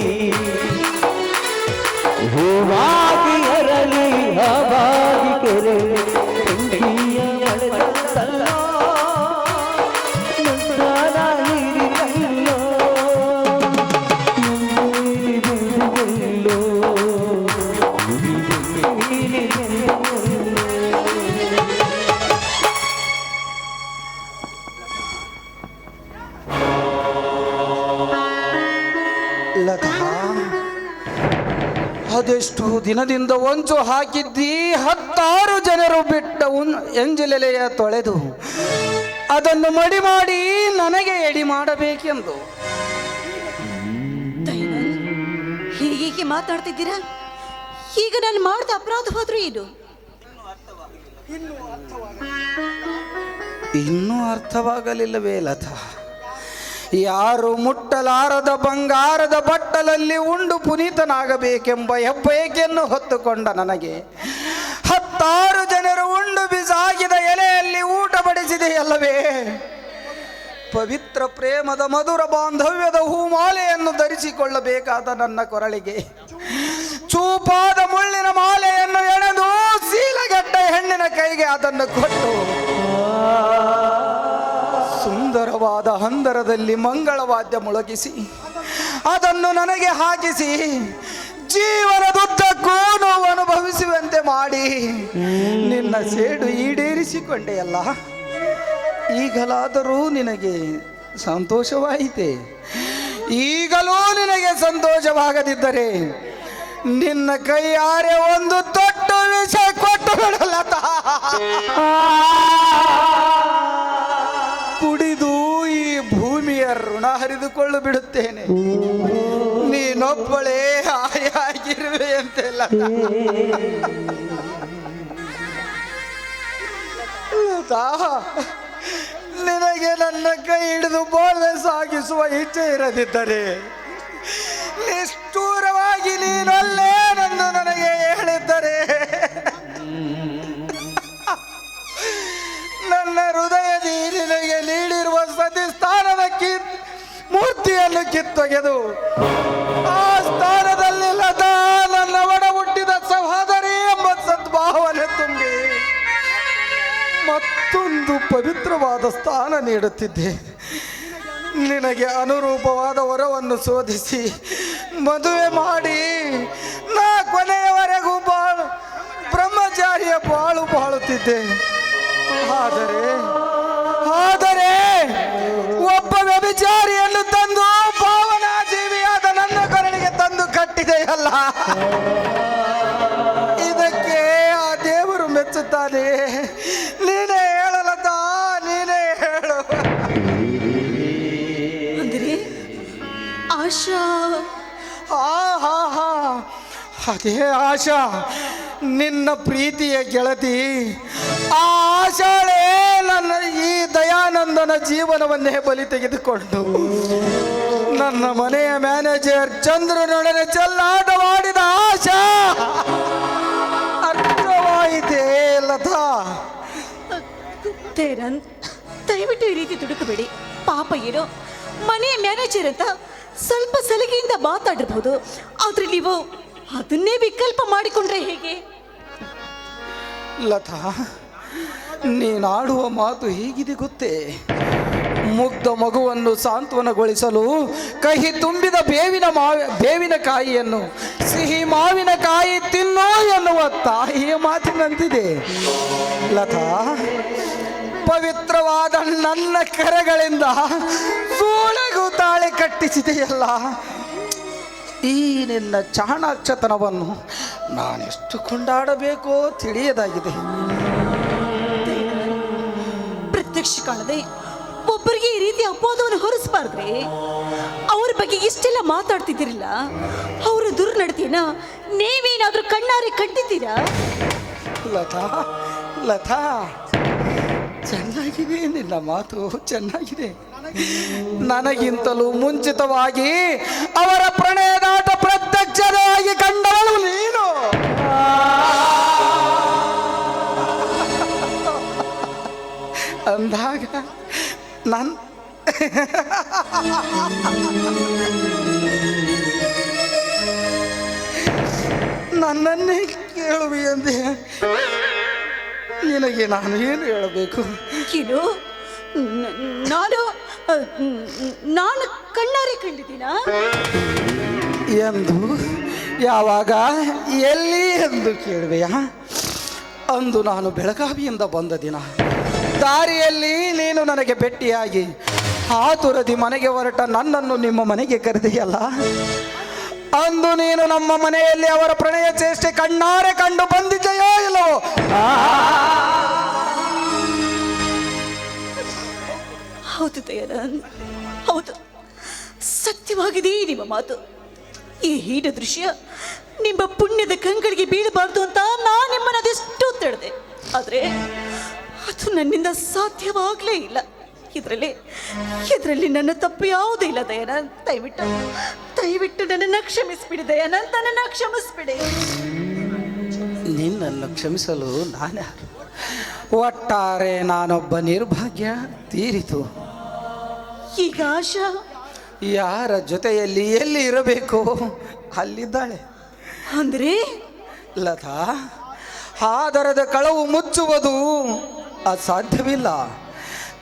ಹೂವಾಗಿ ಅರಳಿ ಹವಾಗಿ ಕೆರಳಿ ಬೆಂಕಿಯ ಮಳೆದಲ್ಲೋ ಮುಂದಾದ ನೀರಿನಲ್ಲೋ ನೀರಿನಲ್ಲೋ ಲತಾ, ಅದೆಷ್ಟು ದಿನದಿಂದ ಹೊಂಚು ಹಾಕಿದ್ದಿ 16 ಜನರು ಬಿಟ್ಟ ಎಂಜಲೆಲೆಯ ತೊಳೆದು ಅದನ್ನು ಮಡಿ ಮಾಡಿ ನನಗೆ ಎಡಿ ಮಾಡಬೇಕೆಂದು. ಹೀಗೆ ಮಾತಾಡ್ತಿದ್ದೀರಾ? ಈಗ ನಾನು ಮಾಡಿದ ಅಪರಾಧವಾದ್ರೂ ಏನು? ಇನ್ನೂ ಅರ್ಥವಾಗಲಿಲ್ಲವೇ ಲತಾ? ಯಾರು ಮುಟ್ಟಲಾರದ ಬಂಗಾರದ ಬಟ್ಟಲಲ್ಲಿ ಉಂಡು ಪುನೀತನಾಗಬೇಕೆಂಬ ಹೆಬ್ಬಯಕೆಯನ್ನು ಹೊತ್ತುಕೊಂಡ ನನಗೆ 16 ಜನರು ಉಂಡು ಬಿಸಾಗಿದ ಎಲೆಯಲ್ಲಿ ಊಟ ಬಡಿಸಿದೆಯಲ್ಲವೇ? ಪವಿತ್ರ ಪ್ರೇಮದ ಮಧುರ ಬಾಂಧವ್ಯದ ಹೂಮಾಲೆಯನ್ನು ಧರಿಸಿಕೊಳ್ಳಬೇಕಾದ ನನ್ನ ಕೊರಳಿಗೆ ಚೂಪಾದ ಮುಳ್ಳಿನ ಮಾಲೆಯನ್ನು ಎಳೆದು ಸೀಲಗೆಟ್ಟ ಹೆಣ್ಣಿನ ಕೈಗೆ ಅದನ್ನು ಕೊಟ್ಟು ಸುಂದರವಾದ ಹಂದರದಲ್ಲಿ ಮಂಗಳವಾದ್ಯ ಮೊಳಗಿಸಿ ಅದನ್ನು ನನಗೆ ಹಾಕಿಸಿ ಜೀವನದುದ್ದಕ್ಕೂ ನೋವು ಅನುಭವಿಸುವಂತೆ ಮಾಡಿ ನಿನ್ನ ಸೇಡು ಈಡೇರಿಸಿಕೊಂಡೆಯಲ್ಲ. ಈಗಲಾದರೂ ನಿನಗೆ ಸಂತೋಷವಾಯಿತೆ? ಈಗಲೂ ನಿನಗೆ ಸಂತೋಷವಾಗದಿದ್ದರೆ ನಿನ್ನ ಕೈಯಾರೆ ಒಂದು ತೊಟ್ಟು ವಿಷ ಕೊಟ್ಟು ಬಿಡಲತ. ಕುಡಿದು ಈ ಭೂಮಿಯ ಋಣ ಹರಿದುಕೊಳ್ಳು ಬಿಡುತ್ತೇನೆ. ನೀನೊಬ್ಬಳೇ ಆಯಾಗಿರುವೆ ಅಂತೆಲ್ಲ. ನಿನಗೆ ನನ್ನ ಕೈ ಹಿಡಿದು ಬಾಳ್ವೆ ಸಾಗಿಸುವ ಇಚ್ಛೆ ಇರದಿದ್ದರೆ ನಿಷ್ಠೂರವಾಗಿ ನೀನಲ್ಲೇ ನಂದು ನನಗೆ ಹೇಳಿದ್ದರೆ ನನ್ನ ಹೃದಯದಿ ನಿನಗೆ ನೀಡಿರುವ ಸತಿ ಸ್ಥಾನದ ಮೂರ್ತಿಯನ್ನು ಕಿತ್ತೊಗೆದು ಆ ಸ್ಥಾನದಲ್ಲಿ ಲತಾ ನನ್ನ ಒಡ ಹುಟ್ಟಿದ ಸಹೋದರಿ ಎಂಬ ಸದ್ಭಾವನೆ ತುಂಬಿ ಮತ್ತೊಂದು ಪವಿತ್ರವಾದ ಸ್ಥಾನ ನೀಡುತ್ತಿದ್ದೆ. ನಿನಗೆ ಅನುರೂಪವಾದ ವರವನ್ನು ಶೋಧಿಸಿ ಮದುವೆ ಮಾಡಿ ನಾ ಕೊನೆಯವರೆಗೂ ಬ್ರಹ್ಮಚಾರಿಯ ಬಾಳುತ್ತಿದ್ದೆ. ಆದರೆ ಒಬ್ಬ ವ್ಯಭಿಚಾರಿಯನ್ನು ತಂದು ಭಾವನಾ ಜೀವಿಯಾದ ನನ್ನ ಕೊರಳಿಗೆ ತಂದು ಕಟ್ಟಿದೆಯಲ್ಲ, ಇದಕ್ಕೆ ಆ ದೇವರು ಮೆಚ್ಚುತ್ತಾನೆ. ನೀನೇ ಹೇಳಲತಾ, ನೀನೇ ಹೇಳು. ಅಂದ್ರೆ ಆಶಾ? ಅದೇ ಆಶಾ, ನಿನ್ನ ಪ್ರೀತಿಯ ಗೆಳತಿ. ಆ ಆಶಾಳೇ ನನ್ನ ಈ ದಯಾನಂದನ ಜೀವನವನ್ನೇ ಬಲಿ ತೆಗೆದುಕೊಂಡು ನನ್ನ ಮನೆಯ ಮ್ಯಾನೇಜರ್ ಚಂದ್ರನೊಡನೆ ಚೆಲ್ಲಾಟವಾಡಿದ ಆಶಾ ಅರ್ಥವಾಯಿತೇ ಲತಾ? ತೇರನ್, ದಯವಿಟ್ಟು ಈ ರೀತಿ ದುಡುಕಬೇಡಿ. ಪಾಪ ಏನೋ ಮನೆಯ ಮ್ಯಾನೇಜರ್ ಅಂತ ಸ್ವಲ್ಪ ಸಲಿಗೆಯಿಂದ ಮಾತಾಡಿರ್ಬೋದು, ಆದ್ರೆ ನೀವು ಅದನ್ನೇ ವಿಕಲ್ಪ ಮಾಡಿಕೊಂಡ್ರೆ ಹೇಗೆ? ಲತಾ, ನೀನಾಡುವ ಮಾತು ಹೀಗಿದೆ ಗೊತ್ತೇ? ಮುಗ್ಧ ಮಗುವನ್ನು ಸಾಂತ್ವನಗೊಳಿಸಲು ಕಹಿ ತುಂಬಿದ ಬೇವಿನಕಾಯಿಯನ್ನು ಸಿಹಿ ಮಾವಿನಕಾಯಿ ತಿನ್ನೋ ಎನ್ನುವ ತಾಯಿಯ ಮಾತಿನಂತಿದೆ. ಲತಾ, ಪವಿತ್ರವಾದ ನನ್ನ ಕರೆಗಳಿಂದ ಸೂಳೆಗೂ ತಾಳೆ ಕಟ್ಟಿಸಿದೆಯಲ್ಲ, ಈ ನಿನ್ನ ಚಾಣಾಕ್ಷತನವನ್ನು ನಾನೆಷ್ಟು ಕೊಂಡಾಡಬೇಕೋ ತಿಳಿಯದಾಗಿದೆ. ಪ್ರತ್ಯಕ್ಷ ಕಾಣದೆ ಒಬ್ಬರಿಗೆ ಈ ರೀತಿ ಅಪವಾದವನ್ನು ಹೊರಿಸಬಾರ್ದ್ರೆ. ಅವ್ರ ಬಗ್ಗೆ ಇಷ್ಟೆಲ್ಲ ಮಾತಾಡ್ತಿದ್ದೀರಿಲ್ಲ, ಅವರ ದುರ್ನಡತೆಯನ್ನ ನೀವೇನಾದ್ರೂ ಕಣ್ಣಾರೆ ಕಂಡಿದ್ದೀರಾ? ಲತಾ, ಲತಾ, ಚೆನ್ನಾಗಿದೆ ನಿನ್ನ ಮಾತು, ಚೆನ್ನಾಗಿದೆ. ನನಗಿಂತಲೂ ಮುಂಚಿತವಾಗಿ ಅವರ ಪ್ರಣಯದಾಟ ಪ್ರತ್ಯಕ್ಷವಾಗಿ ಕಂಡವಳು ನೀನು. ಅಂದಾಗ ನನ್ನನ್ನೇ ಕೇಳುವಿ ಅಂದೆ. ನಿನಗೆ ನಾನು ಏನು ಹೇಳಬೇಕು? ಏನು ನಾನು ಕಣ್ಣಾರೆ ಕಂಡಿದ್ದೀನ? ಎಂದು, ಯಾವಾಗ, ಎಲ್ಲಿ ಎಂದು ಕೇಳುವೆಯಾ? ಅಂದು ನಾನು ಬೆಳಗಾವಿಯಿಂದ ಬಂದ ದಿನ ದಾರಿಯಲ್ಲಿ ನೀನು ನನಗೆ ಭೇಟಿಯಾಗಿ ಆತುರದಿ ಮನೆಗೆ ಹೊರಟ ನನ್ನನ್ನು ನಿಮ್ಮ ಮನೆಗೆ ಕರೆದೆಯಲ್ಲ, ಅಂದು ನೀನು ನಮ್ಮ ಮನೆಯಲ್ಲಿ ಅವರ ಪ್ರಣಯ ಚೇಷ್ಟೆ ಕಣ್ಣಾರೆ ಕಂಡು ಬಂದಿದ್ದೆಯೋ ಇಲ್ಲವೋ? ಹೌದು ದಯಾನಂದ್, ಹೌದು, ಸತ್ಯವಾಗಿದೆ ನಿಮ್ಮ ಮಾತು. ಈ ಹೀನ ದೃಶ್ಯ ನಿಮ್ಮ ಪುಣ್ಯದ ಕಂಗಳಿಗೆ ಬೀಳಬಾರ್ದು ಅಂತ ನಾನು ನಿಮ್ಮನ್ನು ಅದೆಷ್ಟು ತಡೆದೆ. ಆದರೆ ಅದು ನನ್ನಿಂದ ಸಾಧ್ಯವಾಗಲೇ ಇಲ್ಲ. ಇದರಲ್ಲಿ ನನ್ನ ತಪ್ಪು ಯಾವುದೂ ಇಲ್ಲ ದಯಾನಂದ್. ದಯವಿಟ್ಟು ನನ್ನನ್ನು ಕ್ಷಮಿಸ್ಬಿಡಿ ದಯಾನಂದ್, ನನ್ನನ್ನು ಕ್ಷಮಿಸ್ಬಿಡಿ. ನಿನ್ನನ್ನು ಕ್ಷಮಿಸಲು ನಾನ್ಯಾರು? ಒಟ್ಟಾರೆ ನಾನೊಬ್ಬ ನಿರ್ಭಾಗ್ಯ ತೀರಿತು. ಈಗ ಆಶಾ ಯಾರ ಜೊತೆಯಲ್ಲಿ ಎಲ್ಲಿ ಇರಬೇಕೋ ಅಲ್ಲಿದ್ದಾಳೆ. ಅಂದ್ರೆ ಲತಾ, ಆದರದ ಕಳವು ಮುಚ್ಚುವುದು ಅಸಾಧ್ಯವಿಲ್ಲ.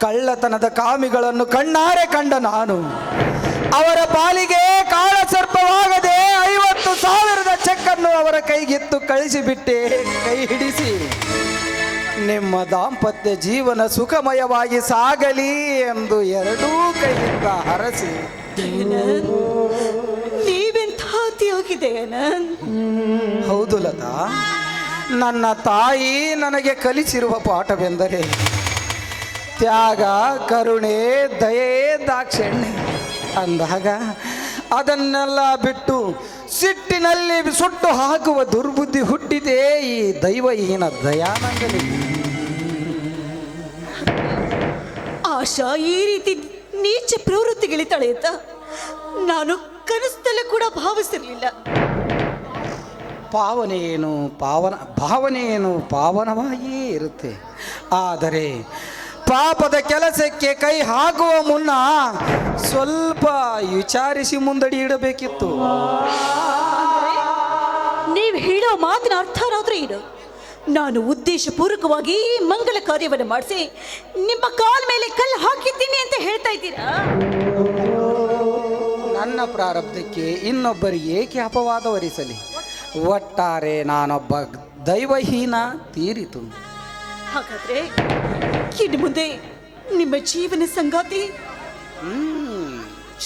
ಕಳ್ಳತನದ ಕಾಮಿಗಳನ್ನು ಕಣ್ಣಾರೆ ಕಂಡ ನಾನು ಅವರ ಪಾಲಿಗೆ ಕಾಳ ಸರ್ಪವಾಗದೆ 50,000 ಚೆಕ್ಕನ್ನು ಅವರ ಕೈಗಿತ್ತು ಕಳಿಸಿಬಿಟ್ಟೆ. ಕೈ ಹಿಡಿಸಿ ನಿಮ್ಮ ದಾಂಪತ್ಯ ಜೀವನ ಸುಖಮಯವಾಗಿ ಸಾಗಲಿ ಎಂದು ಎರಡೂ ಕೈಯಿಂದ ಹರಸಿ. ನೀವೆಂಥ ಅತಿಯಾಗಿದೆ ದಯಾನಂದ್. ಹೌದು ಲತಾ, ನನ್ನ ತಾಯಿ ನನಗೆ ಕಲಿಸಿರುವ ಪಾಠವೆಂದರೆ ತ್ಯಾಗ, ಕರುಣೆ, ದಯೆ, ದಾಕ್ಷಿಣ್ಯ. ಅಂದಾಗ ಅದನ್ನೆಲ್ಲ ಬಿಟ್ಟು ಸಿಟ್ಟಿನಲ್ಲಿ ಸುಟ್ಟು ಹಾಕುವ ದುರ್ಬುದ್ಧಿ ಹುಟ್ಟಿದೆ ಈ ದೈವಹೀನ ದಯಾನಂದನಿಗೆ. ಆಶಾ ಈ ರೀತಿ ನೀಚ ಪ್ರವೃತ್ತಿಗಳಿದ್ದಾಳೆ ಅಂತ ನಾನು ಕನಸದಲ್ಲೇ ಕೂಡ ಭಾವಿಸಿರಲಿಲ್ಲ. ಭಾವನೆಯೇನು ಪಾವನವಾಗಿಯೇ ಇರುತ್ತೆ. ಆದರೆ ಪಾಪದ ಕೆಲಸಕ್ಕೆ ಕೈ ಹಾಕುವ ಮುನ್ನ ಸ್ವಲ್ಪ ವಿಚಾರಿಸಿ ಮುಂದಡಿ ಇಡಬೇಕಿತ್ತು. ನೀವು ಹೇಳೋ ಮಾತಿನ ಅರ್ಥನಾದ್ರೂ ಏನು? ನಾನು ಉದ್ದೇಶಪೂರ್ವಕವಾಗಿ ಈ ಮಂಗಲ ಕಾರ್ಯವನ್ನು ಮಾಡಿಸಿ ನಿಮ್ಮ ಕಾಲ ಮೇಲೆ ಕಲ್ಲು ಹಾಕಿದ್ದೀನಿ ಅಂತ ಹೇಳ್ತಾ ಇದ್ದೀರಾ? ನನ್ನ ಪ್ರಾರಬ್ಧಕ್ಕೆ ಇನ್ನೊಬ್ಬರಿಗೆ ಏಕೆ ಅಪವಾದ ಹೊರಿಸಲಿ? ಒಟ್ಟಾರೆ ನಾನೊಬ್ಬ ದೈವಹೀನ ತೀರಿತು. ಹಾಗಾದ್ರೆ ಇನ್ನು ಮುಂದೆ ನಿಮ್ಮ ಜೀವನ ಸಂಗಾತಿ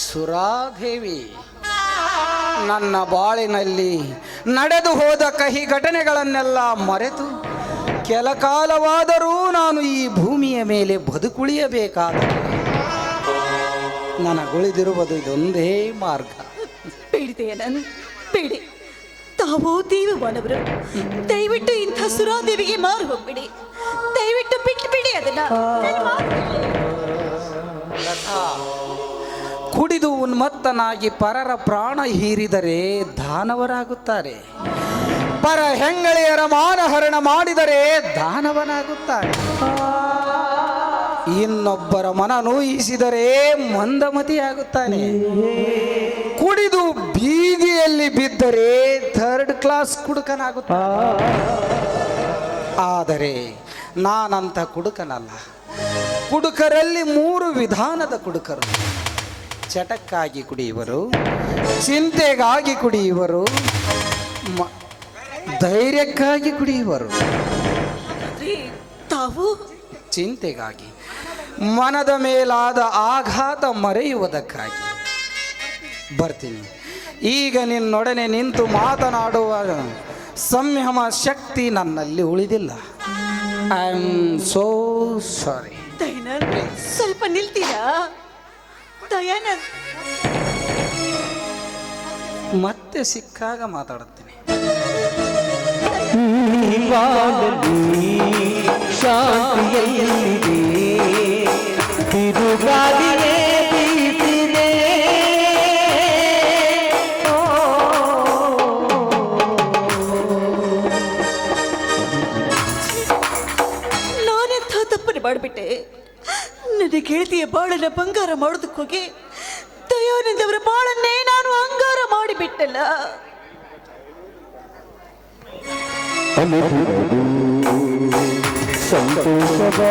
ಸುರಾದೇವಿ. ನನ್ನ ಬಾಳಿನಲ್ಲಿ ನಡೆದು ಹೋದ ಕಹಿ ಘಟನೆಗಳನ್ನೆಲ್ಲ ಮರೆತು ಕೆಲ ಕಾಲವಾದರೂ ನಾನು ಈ ಭೂಮಿಯ ಮೇಲೆ ಬದುಕುಳಿಯಬೇಕಾದರೆ ನನಗುಳಿದಿರುವುದು ಇದೊಂದೇ ಮಾರ್ಗ. ಬೇಡಿ ದಯಾನಂದ್, ಬೇಡಿ. ತಾವು ದೇವಮಾನವರು, ದಯವಿಟ್ಟು ಇಂಥ ಸುರಾದೇವಿಗೆ ಮಾರು ಹೋಗ್ಬಿಡಿ. ದಯವಿಟ್ಟು ಬಿಟ್ಟು ಬಿಡಿ ಅದನ್ನ. ಕುಡಿದು ಉನ್ಮತ್ತನಾಗಿ ಪರರ ಪ್ರಾಣ ಹೀರಿದರೆ ದಾನವರಾಗುತ್ತಾರೆ. ಪರ ಹೆಂಗಳೆಯರ ಮಾನಹರಣ ಮಾಡಿದರೆ ದಾನವನಾಗುತ್ತಾರೆ. ಇನ್ನೊಬ್ಬರ ಮನ ನೋಯಿಸಿದರೆ ಮಂದಮತಿಯಾಗುತ್ತಾನೆ. ಕುಡಿದು ಬೀದಿಯಲ್ಲಿ ಬಿದ್ದರೆ 3rd ಕ್ಲಾಸ್ ಕುಡುಕನಾಗುತ್ತಾನೆ. ಆದರೆ ನಾನಂಥ ಕುಡುಕನಲ್ಲ. ಕುಡುಕರಲ್ಲಿ 3 ವಿಧಾನದ ಕುಡುಕರು: ಚಟಕ್ಕಾಗಿ ಕುಡಿಯುವರು, ಚಿಂತೆಗಾಗಿ ಕುಡಿಯುವರು, ಧೈರ್ಯಕ್ಕಾಗಿ ಕುಡಿಯುವರು. ತಾವು ಚಿಂತೆಗಾಗಿ, ಮನದ ಮೇಲಾದ ಆಘಾತ ಮರೆಯುವುದಕ್ಕಾಗಿ. ಬರ್ತೀನಿ. ಈಗ ನಿನ್ನೊಡನೆ ನಿಂತು ಮಾತನಾಡುವ ಸಂಯಮ ಶಕ್ತಿ ನನ್ನಲ್ಲಿ ಉಳಿದಿಲ್ಲ. ಐ ಆಮ್ ಸೋ ಸಾರಿ. ದಯಾನಂದ್, ಸ್ವಲ್ಪ ನಿಲ್ತೀರಾ? ದಯಾನಂದ್, ಮತ್ತೆ ಸಿಕ್ಕಾಗ ಮಾತಾಡುತ್ತೇನೆ. ಬಾಳಲಿ ಶಾಂತಿಯಲ್ಲಿದೆ, ತಿರುಗಾದಿಯೇ ಬೀಸಿದೆ. ನಾನೆಂಥ ತಪ್ಪನೆ ಮಾಡಿಬಿಟ್ಟೆ. ನನ್ನ ಗೆಳತಿಯ ಬಾಳನ್ನ ಬಂಗಾರ ಮಾಡೋದಕ್ಕೋಗಿ ದಯಾನಂದ್ ಅವರ ಬಾಳನ್ನೇ ನಾನು ಅಂಗಾರ ಮಾಡಿಬಿಟ್ಟಲ್ಲ. ಸಂತೋಷದ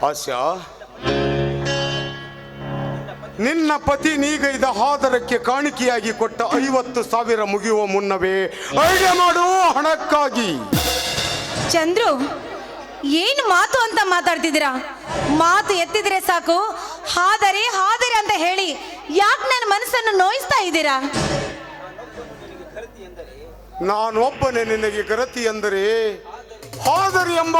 ಆಶಾ, ನಿನ್ನ ಪತಿ ನೀಗೈದ ಆದರಕ್ಕೆ ಕಾಣಿಕೆಯಾಗಿ ಕೊಟ್ಟ 50,000 ಮುಗಿಯುವ ಮುನ್ನವೇ ಐಡಿಯಾ ಮಾಡು ಹಣಕ್ಕಾಗಿ. ಚಂದ್ರು, ಏನು ಮಾತು ಅಂತ ಮಾತಾಡ್ತಿದ್ದೀರಾ? ಮಾತು ಎತ್ತಿದ್ರೆ ಸಾಕು ಹಾದರೆ ಹಾದರೆ ಅಂತ ಹೇಳಿ ಯಾಕೆ ನನ್ನ ಮನಸ್ಸನ್ನು ನೋಯಿಸ್ತಾ ಇದ್ದೀರಾ? ನಾನೊಬ್ಬನೇ ನಿನಗೆ ಗರತಿ ಎಂದರೆ ಹಾದರಿ ಎಂಬ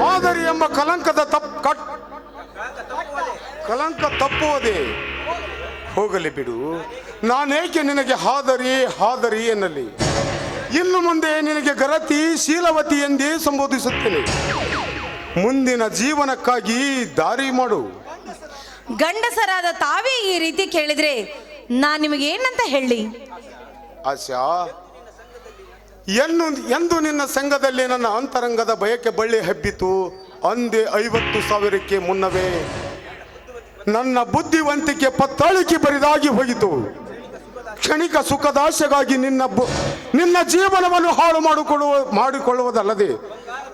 ಹಾದರಿ ಎಂಬ ಕಲಂಕ ತಪ್ಪುವುದೇ? ಹೋಗಲಿ ಬಿಡು. ನಾನೇಕೆ ನಿನಗೆ ಹಾದರಿ ಎನ್ನಲಿ? ಇನ್ನು ಮುಂದೆ ನಿನಗೆ ಗರತಿ, ಶೀಲವತಿ ಎಂದೇ ಸಂಬೋಧಿಸುತ್ತೇನೆ. ಮುಂದಿನ ಜೀವನಕ್ಕಾಗಿ ದಾರಿ ಮಾಡು. ಗಂಡಸರಾದ ತಾವೇ ಈ ರೀತಿ ಕೇಳಿದ್ರೆ ನಾನು ನಿಮಗೆ ಏನಂತ ಹೇಳಿ? ಆಶಾ, ಎಂದು ನಿನ್ನ ಸಂಘದಲ್ಲಿ ನನ್ನ ಅಂತರಂಗದ ಬಯಕೆ ಬಳ್ಳಿ ಹಬ್ಬಿತು ಅಂದೇ 50,000ಕ್ಕೆ ಮುನ್ನವೇ ನನ್ನ ಬುದ್ಧಿವಂತಿಕೆ ಪತ್ತಾಳಿಕೆ ಬರಿದಾಗಿ ಹೋಯಿತು. ಕ್ಷಣಿಕ ಸುಖದಾಶೆಗಾಗಿ ನಿನ್ನ ಜೀವನವನ್ನು ಹಾಳು ಮಾಡಿಕೊಳ್ಳುವುದಲ್ಲದೆ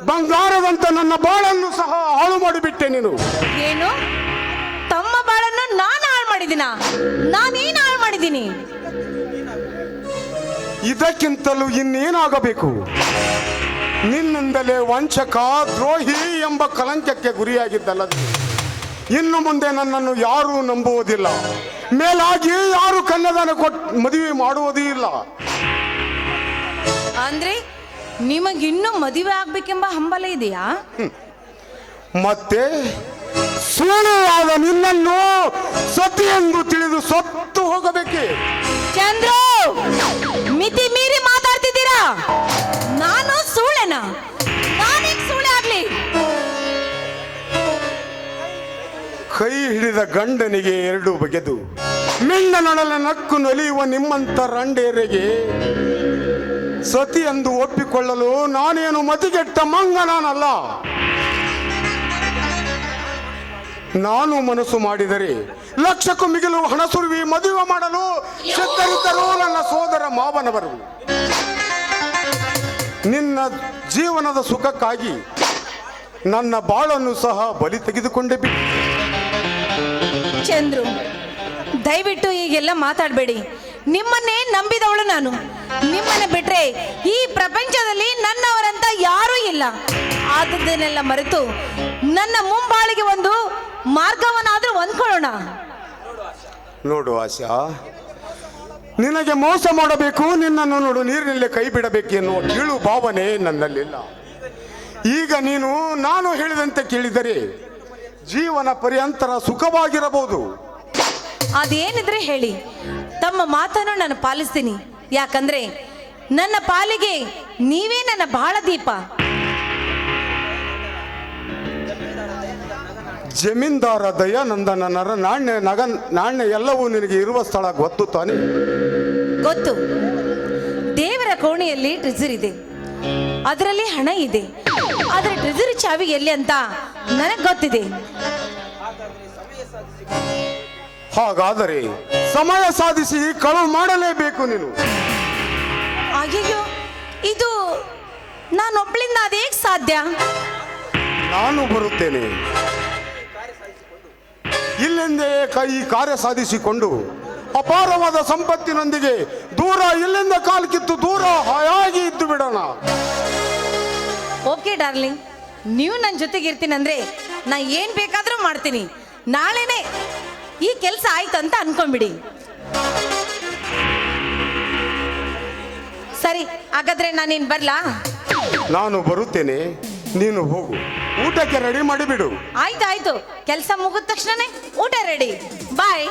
ಬಂಗಾರದಂತ ನನ್ನ ಬಾಳನ್ನು ಸಹ ಹಾಳು ಮಾಡಿಬಿಟ್ಟೆ ನೀನು. ಏನು? ತಮ್ಮ ಬಾಳನ್ನು ನಾನು ಹಾಳು ಮಾಡಿದ್ದೀನ? ನಾನೇನು ಹಾಳು ಮಾಡಿದ್ದೀನಿ? ಇದಕ್ಕಿಂತಲೂ ಇನ್ನೇನಾಗಬೇಕು? ನಿನ್ನಿಂದಲೇ ವಂಚಕ, ದ್ರೋಹಿ ಎಂಬ ಕಲಂಕಕ್ಕೆ ಗುರಿಯಾಗಿದ್ದಲ್ಲದೆ ಇನ್ನು ಮುಂದೆ ನನ್ನನ್ನು ಯಾರೂ ನಂಬುವುದಿಲ್ಲ. ಮೇಲಾಗಿ ಯಾರು ಕನ್ಯಾದಾನ ಕೊಟ್ಟು ಮದುವೆ ಮಾಡುವುದೂ ಇಲ್ಲ. ಅಂದ್ರೆ ನಿಮಗಿನ್ನೂ ಮದುವೆ ಆಗ್ಬೇಕೆಂಬ ಹಂಬಲ ಇದೆಯಾ? ಮತ್ತೆ ಸೂಳೆಯಾದ ನಿನ್ನನ್ನು ಸತಿ ಎಂದು ತಿಳಿದು ಸತ್ತು ಹೋಗಬೇಕೆ? ಚಂದ್ರು, ಮಿತಿ ಮೀರಿ ಮಾತಾಡ್ತಿದ್ದೀರಾ. ನಾನು ಸೂಳೆನಾ? ನಾನೇಕ್ ಸೂಳೆ ಆಗ್ಲಿ? ಕೈ ಹಿಡಿದ ಗಂಡನಿಗೆ 2 ಬಗೆದು ಮಿಂಡನೊಡಲ ನಕ್ಕು ನಲಿಯುವ ನಿಮ್ಮಂತ ರಂಡೇರೆಗೆ ಸತಿ ಎಂದು ಒಪ್ಪಿಕೊಳ್ಳಲು ನಾನೇನು ಮತಿಗೆಟ್ಟ ಮಂಗನಲ್ಲ. ನಾನು ಮನಸ್ಸು ಮಾಡಿದರೆ ಲಕ್ಷಕ್ಕೂ ಮಿಗಿಲು ಹಣ ಸುರುವಿ ಮದುವೆ ಮಾಡಲು ಸಿದ್ಧರಿದ್ದರು ನನ್ನ ಸೋದರ ಮಾವನವರು. ನಿನ್ನ ಜೀವನದ ಸುಖಕ್ಕಾಗಿ ನನ್ನ ಬಾಳನ್ನು ಸಹ ಬಲಿ ತೆಗೆದುಕೊಂಡೆ ಬಿಟ್ಟು. ಚಂದ್ರು, ದಯವಿಟ್ಟು ಈಗೆಲ್ಲ ಮಾತಾಡಬೇಡಿ. ನಿಮ್ಮನ್ನೇ ನಂಬಿದವಳು ನಾನು. ನಿಮ್ಮನ್ನ ಬಿಟ್ರೆ ಈ ಪ್ರಪಂಚದಲ್ಲಿ ನನ್ನವರಂತ ಯಾರೂ ಇಲ್ಲ. ಆದದ್ದನ್ನೆಲ್ಲ ಮರೆತು ನನ್ನ ಮುಂಬಾಳಿಗೆ ಒಂದು ಮಾರ್ಗವನ್ನಾದ್ರೂ ಹೊಂದ್ಕೊಳ್ಳೋಣ. ನೋಡು ಆಶಾ, ನಿನಗೆ ಮೋಸ ಮಾಡಬೇಕು, ನಿನ್ನನ್ನು ನೋಡು ನೀರಿನಲ್ಲೇ ಕೈ ಬಿಡಬೇಕು ಎನ್ನುವ ಕೀಳು ಭಾವನೆ ನನ್ನಲ್ಲಿಲ್ಲ. ಈಗ ನೀನು ನಾನು ಹೇಳಿದಂತೆ ಕೇಳಿದರೆ ಜೀವನ ಪರ್ಯಂತರ ಸುಖವಾಗಿರಬಹುದು. ಅದೇನಿದ್ರೆ ಹೇಳಿ, ತಮ್ಮ ಮಾತನ್ನು ನಾನು ಪಾಲಿಸ್ತೀನಿ. ಯಾಕಂದ್ರೆ ನನ್ನ ಪಾಲಿಗೆ ನೀವೇ ನನ್ನ ಬಾಳ ದೀಪ. ಜಮೀನ್ದಾರ ದಯಾನಂದನ ನಾಣ್ಯ ಎಲ್ಲವೂ ನಿನಗೆ ಇರುವ ಸ್ಥಳ ಗೊತ್ತು ತಾನೆ? ಗೊತ್ತು. ದೇವರ ಕೋಣೆಯಲ್ಲಿ ಟ್ರೆಜರ್ ಇದೆ. ಅದರಲ್ಲಿ ಹಣ ಇದೆ. ಆದರೆ ಟ್ರೆಜರಿ ಚಾವಿ ಎಲ್ಲಿ ಅಂತ ನನಗೆ ಗೊತ್ತಿದೆ. ಹಾಗಾದರೆ ಸಮಯ ಸಾಧಿಸಿ ಕಳುವು ಮಾಡಲೇಬೇಕು ನೀನು. ಅಯ್ಯಯ್ಯೋ, ಇದು ನಾನೊಬ್ಳಿಂದ ಅದೇಗೆ ಸಾಧ್ಯ? ನಾನು ಬರುತ್ತೇನೆ. ಇಲ್ಲಿಂದೇ ಈ ಕಾರ್ಯ ಸಾಧಿಸಿಕೊಂಡು ಅಪಾರವಾದ ಸಂಪತ್ತಿನೊಂದಿಗೆ ದೂರ ಇಲ್ಲಿಂದ ಕಾಲು ಕಿತ್ತು ದೂರ ಹಾಯಾಗಿ ಇದ್ದು ಬಿಡೋಣ. ಓಕೆ ಡಾರ್ಲಿಂಗ್, ನೀವು ನನ್ನ ಜೊತೆಗೆ ಇರ್ತೀನಂದ್ರೆ ನಾ ಏನು ಬೇಕಾದರೂ ಮಾಡ್ತೀನಿ. ನಾಳೆನೇ ಈ ಕೆಲಸ ಆಯ್ತು ಅಂತ ಅನ್ಕೊಂಬಿಡಿ. ಸರಿ, ಹಾಗಾದ್ರೆ ನಾನೇನು ಬರ್ಲಾ? ನಾನು ಬರುತ್ತೇನೆ, ನೀನು ಹೋಗು. ಊಟಕ್ಕೆ ರೆಡಿ ಮಾಡಿಬಿಡು. ಆಯ್ತು, ಕೆಲಸ ಮುಗಿದ ತಕ್ಷಣನೇ ಊಟ ರೆಡಿ. ಬಾಯ್.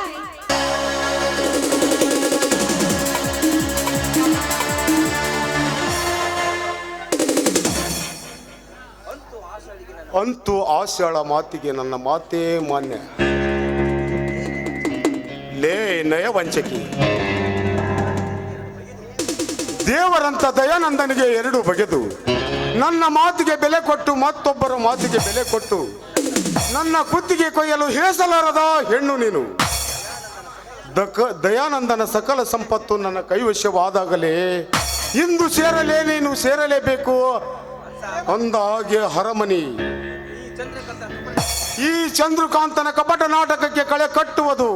ಅಂತೂ ಆಶಾಳ ಮಾತಿಗೆ ನನ್ನ ಮಾತೇ ಮಾನ್ಯ. ಲೇ ನಯ ವಂಚಕಿ, ದೇವರಂತ ದಯಾನಂದನಿಗೆ ಎರಡು ಬಗೆದು ನನ್ನ ಮಾತಿಗೆ ಬೆಲೆ ಕೊಟ್ಟು ಮತ್ತೊಬ್ಬರ ಮಾತಿಗೆ ಬೆಲೆ ಕೊಟ್ಟು ನನ್ನ ಕುತ್ತಿಗೆ ಕೊಯ್ಯಲು ಹೇಸಲಾರದ ಹೆಣ್ಣು ನೀನು. ದಯಾನಂದನ ಸಕಲ ಸಂಪತ್ತು ನನ್ನ ಕೈವಶವಾದಾಗಲೇ ಇಂದು ನೀನು ಸೇರಲೇಬೇಕು ಅಂದ ಹಾಗೆ ಹರಮನಿ ಈ ಚಂದ್ರಕಾಂತನ ಕಪಟ ನಾಟಕಕ್ಕೆ ಕಳೆ ಕಟ್ಟುವುದು.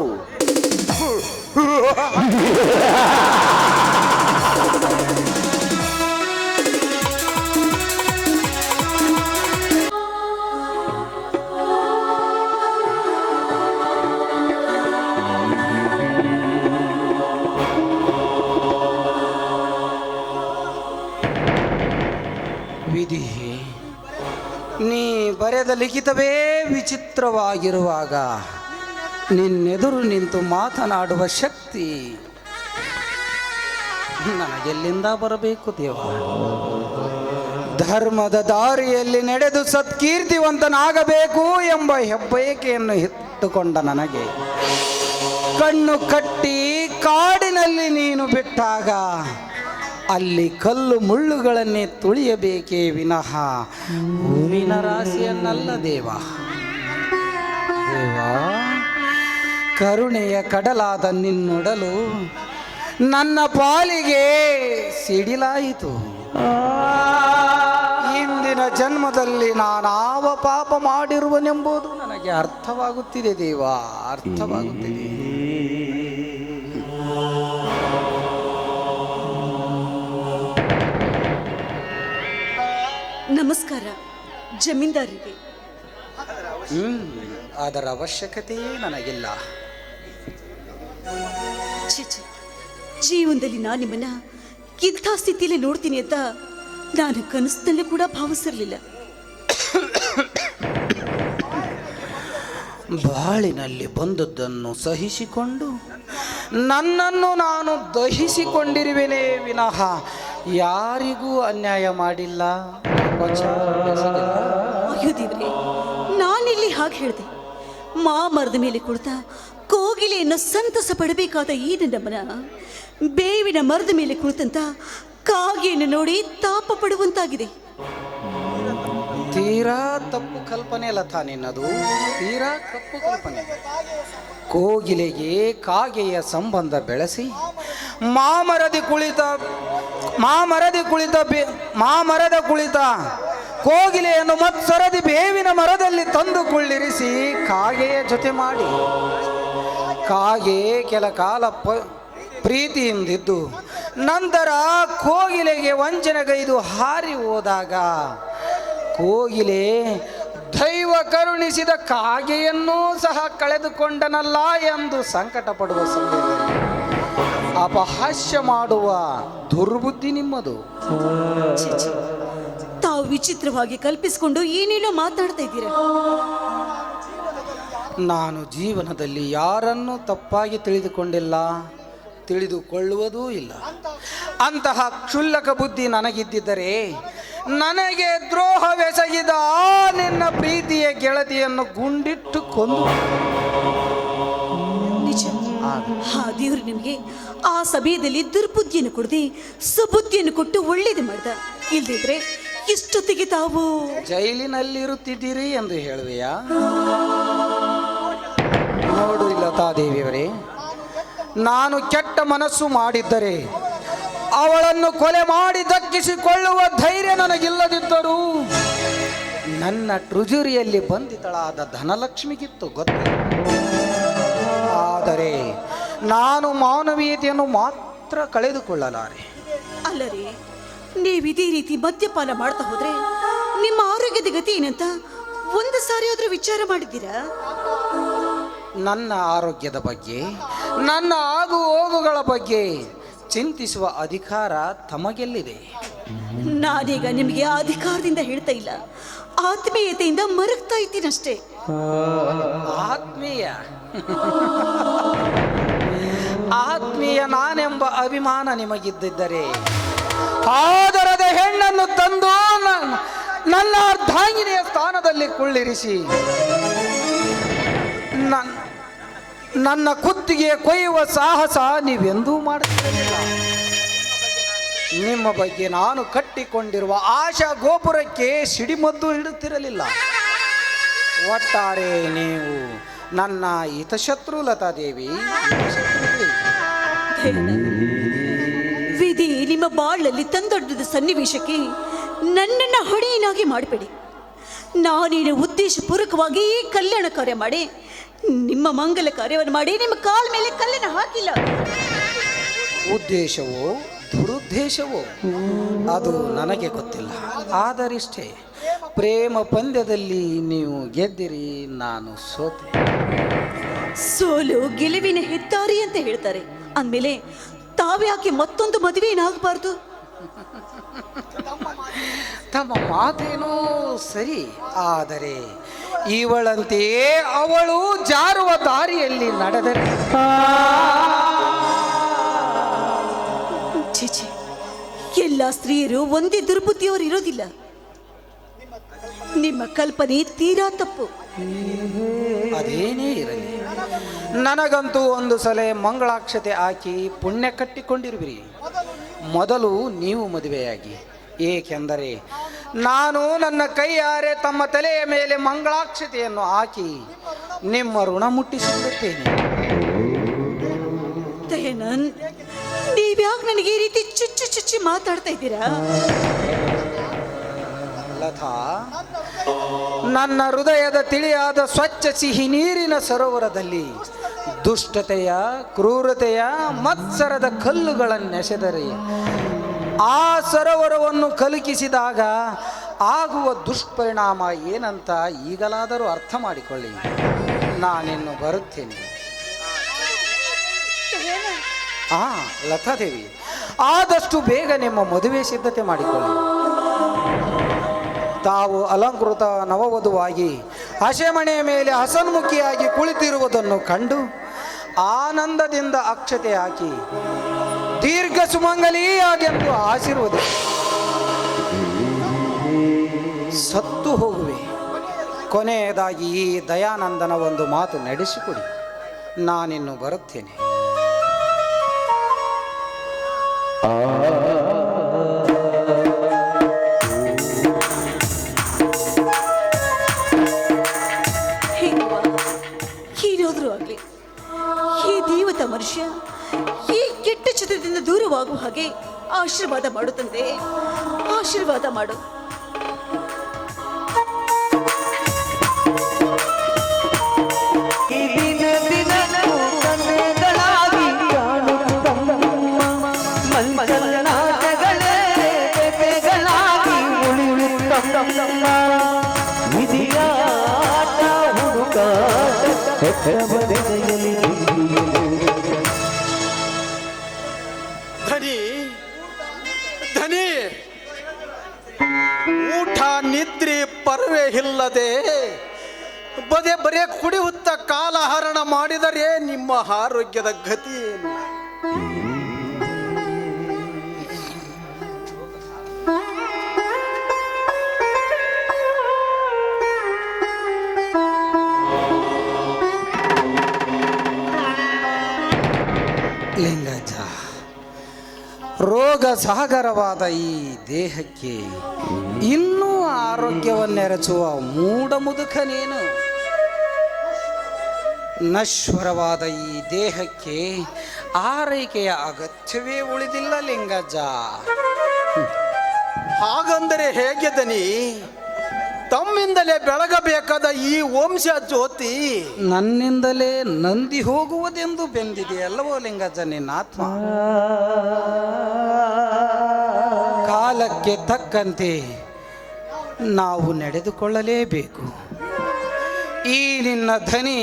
ವಿಧಿ, ನೀ ಬರೆದ ಲಿಖಿತವೇ ವಿಚಿತ್ರವಾಗಿರುವಾಗ ನಿನ್ನೆದುರು ನಿಂತು ಮಾತನಾಡುವ ಶಕ್ತಿ ನನಗೆಲ್ಲಿಂದ ಬರಬೇಕು ದೇವ? ಧರ್ಮದ ದಾರಿಯಲ್ಲಿ ನಡೆದು ಸತ್ಕೀರ್ತಿವಂತನಾಗಬೇಕು ಎಂಬ ಹೆಬ್ಬಯಕೆಯನ್ನು ಇಟ್ಟುಕೊಂಡ ನನಗೆ ಕಣ್ಣು ಕಟ್ಟಿ ಕಾಡಿನಲ್ಲಿ ನೀನು ಬಿಟ್ಟಾಗ ಅಲ್ಲಿ ಕಲ್ಲು ಮುಳ್ಳುಗಳನ್ನೇ ತುಳಿಯಬೇಕೇ ವಿನಃ ಹೂವಿನ ರಾಶಿಯನ್ನಲ್ಲ ದೇವ. ದೇವ, ಕರುಣೆಯ ಕಡಲಾದ ನಿನ್ನೊಡಲು ನನ್ನ ಪಾಲಿಗೆ ಸಿಡಿಲಾಯಿತು. ಹಿಂದಿನ ಜನ್ಮದಲ್ಲಿ ನಾನಾವ ಪಾಪ ಮಾಡಿರುವನೆಂಬುದು ನನಗೆ ಅರ್ಥವಾಗುತ್ತಿದೆ ದೇವ, ಅರ್ಥವಾಗುತ್ತಿದೆ. ನಮಸ್ಕಾರ ಜಮೀನ್ದಾರಿಗೆ. ಅದರ ಅವಶ್ಯಕತೆಯೇ ನನಗಿಲ್ಲ. ಛೇ, ಜೀವನದಲ್ಲಿ ನಾನು ನಿಮ್ಮನ್ನ ಇಂಥ ಸ್ಥಿತಿಯಲ್ಲಿ ನೋಡ್ತೀನಿ ಅಂತ ನಾನು ಕನಸಿನಲ್ಲೂ ಕೂಡ ಭಾವಿಸಿರಲಿಲ್ಲ. ಬಾಳಿನಲ್ಲಿ ಬಂದದ್ದನ್ನು ಸಹಿಸಿಕೊಂಡು ನನ್ನನ್ನು ನಾನು ದಹಿಸಿಕೊಂಡಿರುವೆನೇ ವಿನಃ ಯಾರಿಗೂ ಅನ್ಯಾಯ ಮಾಡಿಲ್ಲ. ಅಯ್ಯೋ ದೇವ್ರೆ, ನಾನಿಲ್ಲಿ ಹಾಗೆ ಹೇಳಿದೆ. ಮರದ ಮೇಲೆ ಕುಳಿತಾ ಕೋಗಿಲೆಯನ್ನು ಸಂತಸ ಪಡಬೇಕಾದ ಈ ನಮ್ಮನ ಬೇವಿನ ಮರದ ಮೇಲೆ ಕುಳಿತಂತ ಕಾಗೆಯನ್ನು ನೋಡಿ ತಾಪ ಪಡುವಂತಾಗಿದೆ. ತೀರಾ ತಪ್ಪು ಕಲ್ಪನೆ ಲತಾ ನಿನ್ನದು, ತೀರಾ ತಪ್ಪು ಕಲ್ಪನೆ. ಕೋಗಿಲೆಗೆ ಕಾಗೆಯ ಸಂಬಂಧ ಬೆಳೆಸಿ ಮಾಮರದ ಕುಳಿತ ಕೋಗಿಲೆಯನ್ನು ಮತ್ಸರದಿ ಬೇವಿನ ಮರದಲ್ಲಿ ತಂದು ಕುಳ್ಳಿರಿಸಿ ಕಾಗೆಯ ಜೊತೆ ಮಾಡಿ ಕಾಗೆ ಕೆಲ ಕಾಲ ಪ್ರೀತಿಯಿಂದಿದ್ದು ನಂತರ ಕೋಗಿಲೆಗೆ ವಂಚನೆಗೈದು ಹಾರಿ ಹೋದಾಗ ಕೋಗಿಲೆ ದೈವ ಕರುಣಿಸಿದ ಕಾಗೆಯನ್ನೂ ಸಹ ಕಳೆದುಕೊಂಡನಲ್ಲ ಎಂದು ಸಂಕಟ ಪಡುವ ಸಮಯದಲ್ಲಿ ಅಪಹಾಸ್ಯ ಮಾಡುವ ದುರ್ಬುದ್ಧಿ ನಿಮ್ಮದು. ತಾವು ವಿಚಿತ್ರವಾಗಿ ಕಲ್ಪಿಸಿಕೊಂಡು ಏನೇನೋ ಮಾತಾಡ್ತಾ ಇದ್ದೀರಾ. ನಾನು ಜೀವನದಲ್ಲಿ ಯಾರನ್ನೂ ತಪ್ಪಾಗಿ ತಿಳಿದುಕೊಂಡಿಲ್ಲ, ತಿಳಿದುಕೊಳ್ಳುವುದೂ ಇಲ್ಲ. ಅಂತಹ ಕ್ಷುಲ್ಲಕ ಬುದ್ಧಿ ನನಗಿದ್ದಿದ್ದರೆ ನನಗೆ ದ್ರೋಹವೆಸಗಿದ ನಿನ್ನ ಪ್ರೀತಿಯ ಗೆಳತಿಯನ್ನು ಗುಂಡಿಟ್ಟು ಕೊಂದು. ನಿಜ, ಆ ದೇವರು ನಿಮಗೆ ಆ ಸಭೆಯಲ್ಲಿ ದುರ್ಬುದ್ಧಿಯನ್ನು ಕೊಡದೆ ಸುಬುದ್ಧಿಯನ್ನು ಕೊಟ್ಟು ಒಳ್ಳೇದು ಮಾಡ್ದ. ಇಲ್ದಿದ್ರೆ ಇಷ್ಟೊತ್ತಿಗೆ ತಾವು ಜೈಲಿನಲ್ಲಿರುತ್ತಿದ್ದೀರಿ ಎಂದು ಹೇಳುವೆಯಾ? ನೋಡು ಲತಾದೇವಿಯವರೇ, ನಾನು ಕೆಟ್ಟ ಮನಸ್ಸು ಮಾಡಿದ್ದರೆ ಅವಳನ್ನು ಕೊಲೆ ಮಾಡಿ ದಕ್ಕಿಸಿಕೊಳ್ಳುವ ಧೈರ್ಯ ನನಗಿಲ್ಲದಿದ್ದರೂ ನನ್ನ ಟ್ರುಜುರಿಯಲ್ಲಿ ಬಂಧಿತಳಾದ ಧನಲಕ್ಷ್ಮಿಗಿತ್ತು ಗೊತ್ತು. ಆದರೆ ನಾನು ಮಾನವೀಯತೆಯನ್ನು ಮಾತ್ರ ಕಳೆದುಕೊಳ್ಳಲಾರೆ. ಅಲ್ಲರಿ, ನೀವು ಇದೇ ರೀತಿ ಮದ್ಯಪಾನ ಮಾಡ್ತಾ ಹೋದ್ರೆ ನಿಮ್ಮ ಆರೋಗ್ಯದ ಗತಿ ಏನಂತ ಒಂದು ಸಾರಿ ಆದ್ರೂ ವಿಚಾರ ಮಾಡಿದ್ದೀರಾ? ನನ್ನ ಆರೋಗ್ಯದ ಬಗ್ಗೆ, ನನ್ನ ಆಗು ಹೋಗುಗಳ ಬಗ್ಗೆ ಚಿಂತಿಸುವ ಅಧಿಕಾರ ತಮಗೆಲ್ಲಿದೆ? ನಾನೀಗ ನಿಮಗೆ ಆ ಅಧಿಕಾರದಿಂದ ಹೇಳ್ತಾ ಇಲ್ಲ, ಆತ್ಮೀಯತೆಯಿಂದ ಮರಗ್ತಾ ಇದ್ದೀನಷ್ಟೇ. ಆತ್ಮೀಯ ಆತ್ಮೀಯ ನಾನೆಂಬ ಅಭಿಮಾನ ನಿಮಗಿದ್ದಿದ್ದರೆ ಆದರದ ಹೆಣ್ಣನ್ನು ತಂದು ನನ್ನ ಅರ್ಧಾಂಗಿನಿಯ ಸ್ಥಾನದಲ್ಲಿ ಕುಳ್ಳಿರಿಸಿ ನನ್ನ ಕುತ್ತಿಗೆ ಕೊಯ್ಯುವ ಸಾಹಸ ನೀವೆಂದೂ ಮಾಡುತ್ತಿರಲಿಲ್ಲ. ನಿಮ್ಮ ಬಗ್ಗೆ ನಾನು ಕಟ್ಟಿಕೊಂಡಿರುವ ಆಶಾ ಗೋಪುರಕ್ಕೆ ಸಿಡಿಮದ್ದು ಇಡುತ್ತಿರಲಿಲ್ಲ. ಒಟ್ಟಾರೆ ನೀವು ನನ್ನ ಹಿತಶತ್ರು ಲತಾದೇವಿ. ವಿಧಿ ನಿಮ್ಮ ಬಾಳಲ್ಲಿ ತಂದೊಡ್ಡದ ಸನ್ನಿವೇಶಕ್ಕೆ ನನ್ನನ್ನು ಹೊಣೆಯನ್ನಾಗಿ ಮಾಡಬೇಡಿ. ನಾನೇನು ಉದ್ದೇಶಪೂರ್ವಕವಾಗಿ ಈ ಕಲ್ಯಾಣ ಕಾರ್ಯ ಮಾಡಿ, ನಿಮ್ಮ ಮಂಗಲ ಕಾರ್ಯವನ್ನು ಮಾಡಿ ನಿಮ್ಮ ಕಾಲ ಮೇಲೆ ಕಲ್ಲನ್ನು ಹಾಕಿಲ್ಲ. ಉದ್ದೇಶವೋ ದುರುದ್ದೇಶವೋ ಅದು ನನಗೆ ಗೊತ್ತಿಲ್ಲ. ಆದರಿಷ್ಟೇ, ಪ್ರೇಮ ಪಂದ್ಯದಲ್ಲಿ ನೀವು ಗೆದ್ದಿರಿ, ನಾನು ಸೋತೆ. ಸೋಲು ಗೆಲುವಿನ ಹೆದ್ದಾರಿ ಅಂತ ಹೇಳ್ತಾರೆ. ಅಂದಮೇಲೆ ತಾವ್ಯಾಕೆ ಮತ್ತೊಂದು ಮದುವೆ ಏನಾಗಬಾರ್ದು? ತಮ್ಮ ಮಾತೇನೋ ಸರಿ, ಆದರೆ ಇವಳಂತೆಯೇ ಅವಳು ಜಾರುವ ದಾರಿಯಲ್ಲಿ ನಡೆದರೆ ಛೀ, ಎಲ್ಲ ಸ್ತ್ರೀಯರು ಒಂದೇ ದುರ್ಬುದ್ಧಿಯವರು ಇರೋದಿಲ್ಲ. ನಿಮ್ಮ ಕಲ್ಪನೆ ತೀರಾ ತಪ್ಪು. ಅದೇನೇ ಇರಲಿ, ನನಗಂತೂ ಒಂದು ಸಲ ಮಂಗಳಾಕ್ಷತೆ ಹಾಕಿ ಪುಣ್ಯ ಕಟ್ಟಿಕೊಂಡಿರುವಿರಿ. ಮೊದಲು ನೀವು ಮದುವೆಯಾಗಿ, ಏಕೆಂದರೆ ನಾನು ನನ್ನ ಕೈಯಾರೆ ತಮ್ಮ ತಲೆಯ ಮೇಲೆ ಮಂಗಳಾಕ್ಷತೆಯನ್ನು ಹಾಕಿ ನಿಮ್ಮ ಋಣ ಮುಟ್ಟಿಸಿಬಿಡುತ್ತೇನೆ. ದಯಾನಂದ್, ನೀವ್ಯಾಕೆ ನನಗೆ ಈ ರೀತಿ ಚುಚ್ಚಿ ಚುಚ್ಚಿ ಮಾತಾಡ್ತಾ ಇದ್ದೀರಾ? ಲತಾ, ನನ್ನ ಹೃದಯದ ತಿಳಿಯಾದ ಸ್ವಚ್ಛ ಸಿಹಿ ನೀರಿನ ಸರೋವರದಲ್ಲಿ ದುಷ್ಟತೆಯ, ಕ್ರೂರತೆಯ, ಮತ್ಸರದ ಕಲ್ಲುಗಳನ್ನೆಸೆದರೆ ಆ ಸರೋವರವನ್ನು ಕಲುಕಿಸಿದಾಗ ಆಗುವ ದುಷ್ಪರಿಣಾಮ ಏನಂತ ಈಗಲಾದರೂ ಅರ್ಥ ಮಾಡಿಕೊಳ್ಳಿ. ನಾನಿನ್ನು ಬರುತ್ತೇನೆ. ಲತಾದೇವಿ, ಆದಷ್ಟು ಬೇಗ ನಿಮ್ಮ ಮದುವೆ ಸಿದ್ಧತೆ ಮಾಡಿಕೊಳ್ಳಿ. ತಾವು ಅಲಂಕೃತ ನವವಧುವಾಗಿ ಹಸೆಮಣೆಯ ಮೇಲೆ ಹಸನ್ಮುಖಿಯಾಗಿ ಕುಳಿತಿರುವುದನ್ನು ಕಂಡು ಆನಂದದಿಂದ ಅಕ್ಷತೆ ಹಾಕಿ ದೀರ್ಘ ಸುಮಂಗಲಿಯಾಗೆಂದು ಆಶೀರ್ವದಿಸಿ ಸತ್ತು ಹೋಗುವೆ. ಕೊನೆಯದಾಗಿ ಈ ದಯಾನಂದನ ಒಂದು ಮಾತು ನಡೆಸಿಕೊಡಿ. ನಾನಿನ್ನು ಬರುತ್ತೇನೆ. ಏನಾದರೂ ಆಗಲಿ, ಈ ದೇವತ ಮನುಷ್ಯ ಈ ಕೆಟ್ಟ ಚಿತ್ರದಿಂದ ದೂರವಾಗುವ ಹಾಗೆ ಆಶೀರ್ವಾದ ಮಾಡು ತಂದೆ, ಆಶೀರ್ವಾದ ಮಾಡು. ಧನಿ ಧನಿ, ಊಟ ನಿದ್ರೆ ಪರ್ವೆ ಇಲ್ಲದೆ ಬರೇ ಕುಡಿಯುತ್ತ ಕಾಲಹರಣ ಮಾಡಿದರೆ ನಿಮ್ಮ ಆರೋಗ್ಯದ ಗತಿ ಏನು? ಲಿಂಗಜ್ಜ, ರೋಗ ಸಾಗರವಾದ ಈ ದೇಹಕ್ಕೆ ಇನ್ನೂ ಆರೋಗ್ಯವನ್ನೆರಚುವ ಮೂಢ ಮುದುಕ ನೀನು. ನಶ್ವರವಾದ ಈ ದೇಹಕ್ಕೆ ಆರೈಕೆಯ ಅಗತ್ಯವೇ ಉಳಿದಿಲ್ಲ ಲಿಂಗಜ್ಜ. ಹಾಗಂದರೆ ಹೇಗೆ ದನಿ? ತಮ್ಮಿಂದಲೇ ಬೆಳಗಬೇಕಾದ ಈ ವಂಶ ಜ್ಯೋತಿ ನನ್ನಿಂದಲೇ ನಂದಿ ಹೋಗುವುದೆಂದು ಬೆಂದಿದೆಯಲ್ಲವೋ ಲಿಂಗಜ್ಜ ನಿನ್ನ ಆತ್ಮ. ಕಾಲಕ್ಕೆ ತಕ್ಕಂತೆ ನಾವು ನಡೆದುಕೊಳ್ಳಲೇಬೇಕು. ಈ ನಿನ್ನ ಧನಿ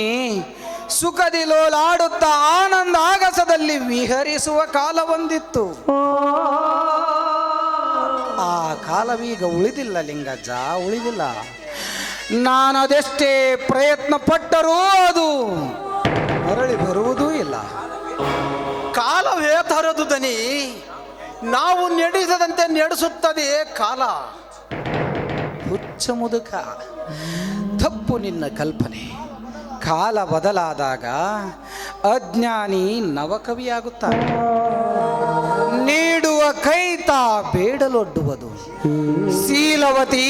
ಸುಖದಿ ಲೋಲಾಡುತ್ತಾ ಆನಂದ ಆಗಸದಲ್ಲಿ ವಿಹರಿಸುವ ಕಾಲ ಒಂದಿತ್ತು. ಆ ಕಾಲವೀಗ ಉಳಿದಿಲ್ಲ ಲಿಂಗಜ್ಜ, ಉಳಿದಿಲ್ಲ. ನಾನು ಅದೆಷ್ಟೇ ಪ್ರಯತ್ನ ಪಟ್ಟರೂ ಅದು ಮರಳಿ ಬರುವುದೂ ಇಲ್ಲ. ಕಾಲವೇ ತರದು ದನಿ. ನಾವು ನಡೆಸದಂತೆ ನಡೆಸುತ್ತದೆ ಕಾಲ. ಹುಚ್ಚ ಮುದುಕ, ತಪ್ಪು ನಿನ್ನ ಕಲ್ಪನೆ. ಕಾಲ ಬದಲಾದಾಗ ಅಜ್ಞಾನಿ ನವಕವಿಯಾಗುತ್ತಾನೆ. ನೀಡುವ ಕೈತ ಬೇಡಲೊಡ್ಡುವುದು, ಶೀಲವತಿ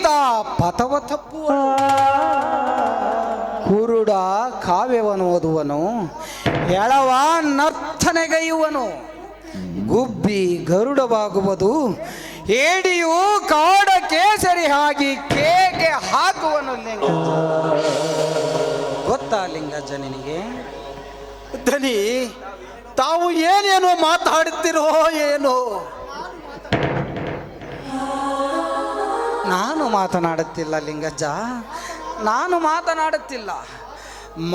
ತಾ ಪಥವ ತಪ್ಪುವನು. ಕುರುಡ ಕಾವ್ಯವನ್ನು ಓದುವನು, ಎಳವ ನರ್ತನೆಗೈಯುವನು. ಗುಬ್ಬಿ ಗರುಡವಾಗುವುದು, ಏಡಿಯು ಕಾಡ ಕೇಸರಿ ಆಗಿ ಕೇಕೆ ಹಾಕುವನು. ಲಿಂಗಜ್ಜ ಗೊತ್ತಾ ಲಿಂಗಜ್ಜ ನಿನಗೆ? ದನಿ, ತಾವು ಏನೇನೋ ಮಾತಾಡುತ್ತಿರೋ ಏನೋ. ನಾನು ಮಾತನಾಡುತ್ತಿಲ್ಲ ಲಿಂಗಜ್ಜ, ನಾನು ಮಾತನಾಡುತ್ತಿಲ್ಲ.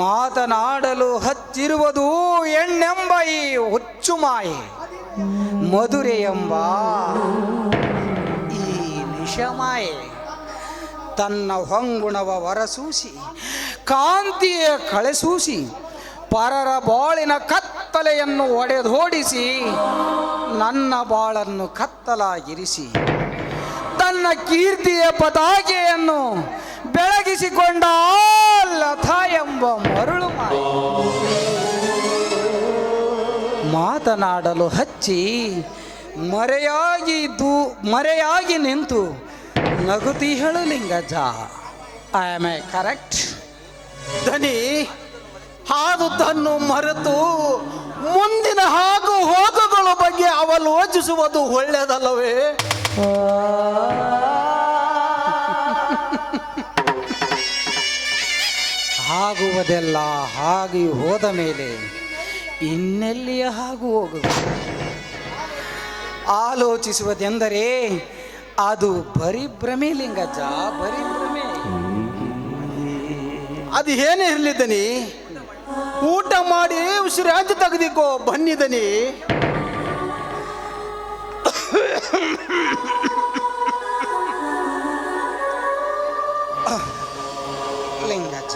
ಮಾತನಾಡಲು ಹತ್ತಿರುವುದು ಹೆಣ್ಣೆಂಬ ಈ ಹುಚ್ಚು ಮಾಯೆ, ಮಧುರೆ ಎಂಬ ಈ ನಿಶಮಾಯೆ. ತನ್ನ ಹೊಂಗುಣವ ಹೊರಸೂಸಿ, ಕಾಂತಿಯ ಕಳೆಸೂಸಿ, ಪರರ ಬಾಳಿನ ಕತ್ತಲೆಯನ್ನು ಒಡೆದೋಡಿಸಿ, ನನ್ನ ಬಾಳನ್ನು ಕತ್ತಲಾಗಿರಿಸಿ, ತನ್ನ ಕೀರ್ತಿಯ ಪತಾಕೆಯನ್ನು ಬೆಳಗಿಸಿಕೊಂಡ ಲತಾ ಎಂಬ ಮರುಳು ಮಾಯ. ಮಾತನಾಡಲು ಹಚ್ಚಿ ಮರೆಯಾಗಿ ನಿಂತು ನಗುತ್ತೀಹಳು ಲಿಂಗಜ್ಜ. I am I correct? ದನಿ, ಆದುದನ್ನು ಮರೆತು ಮುಂದಿನ ಹಾಗೂ ಹೋಗುಗಳ ಬಗ್ಗೆ ಅವಲೋಚಿಸುವುದು ಒಳ್ಳೆಯದಲ್ಲವೇ? ಆಗುವುದೆಲ್ಲ ಹಾಗೆ ಹೋದ ಮೇಲೆ ಇನ್ನೆಲ್ಲಿಯ ಹಾಗೂ ಹೋಗುವುದು? ಆಲೋಚಿಸುವುದೆಂದರೆ ಅದು ಪರಿಭ್ರಮೆ ಲಿಂಗಜ್ಜ, ಪರಿಭ್ರಮೆ. ಅದು ಏನೇ ಇರಲಿ ದನಿ, ಊಟ ಮಾಡಿ ವಿಶ್ರಾಂತಿ ತೆಗೆದಿಕೋ ಬನ್ನಿ ದನಿ. ಲಿಂಗಜ್ಜ,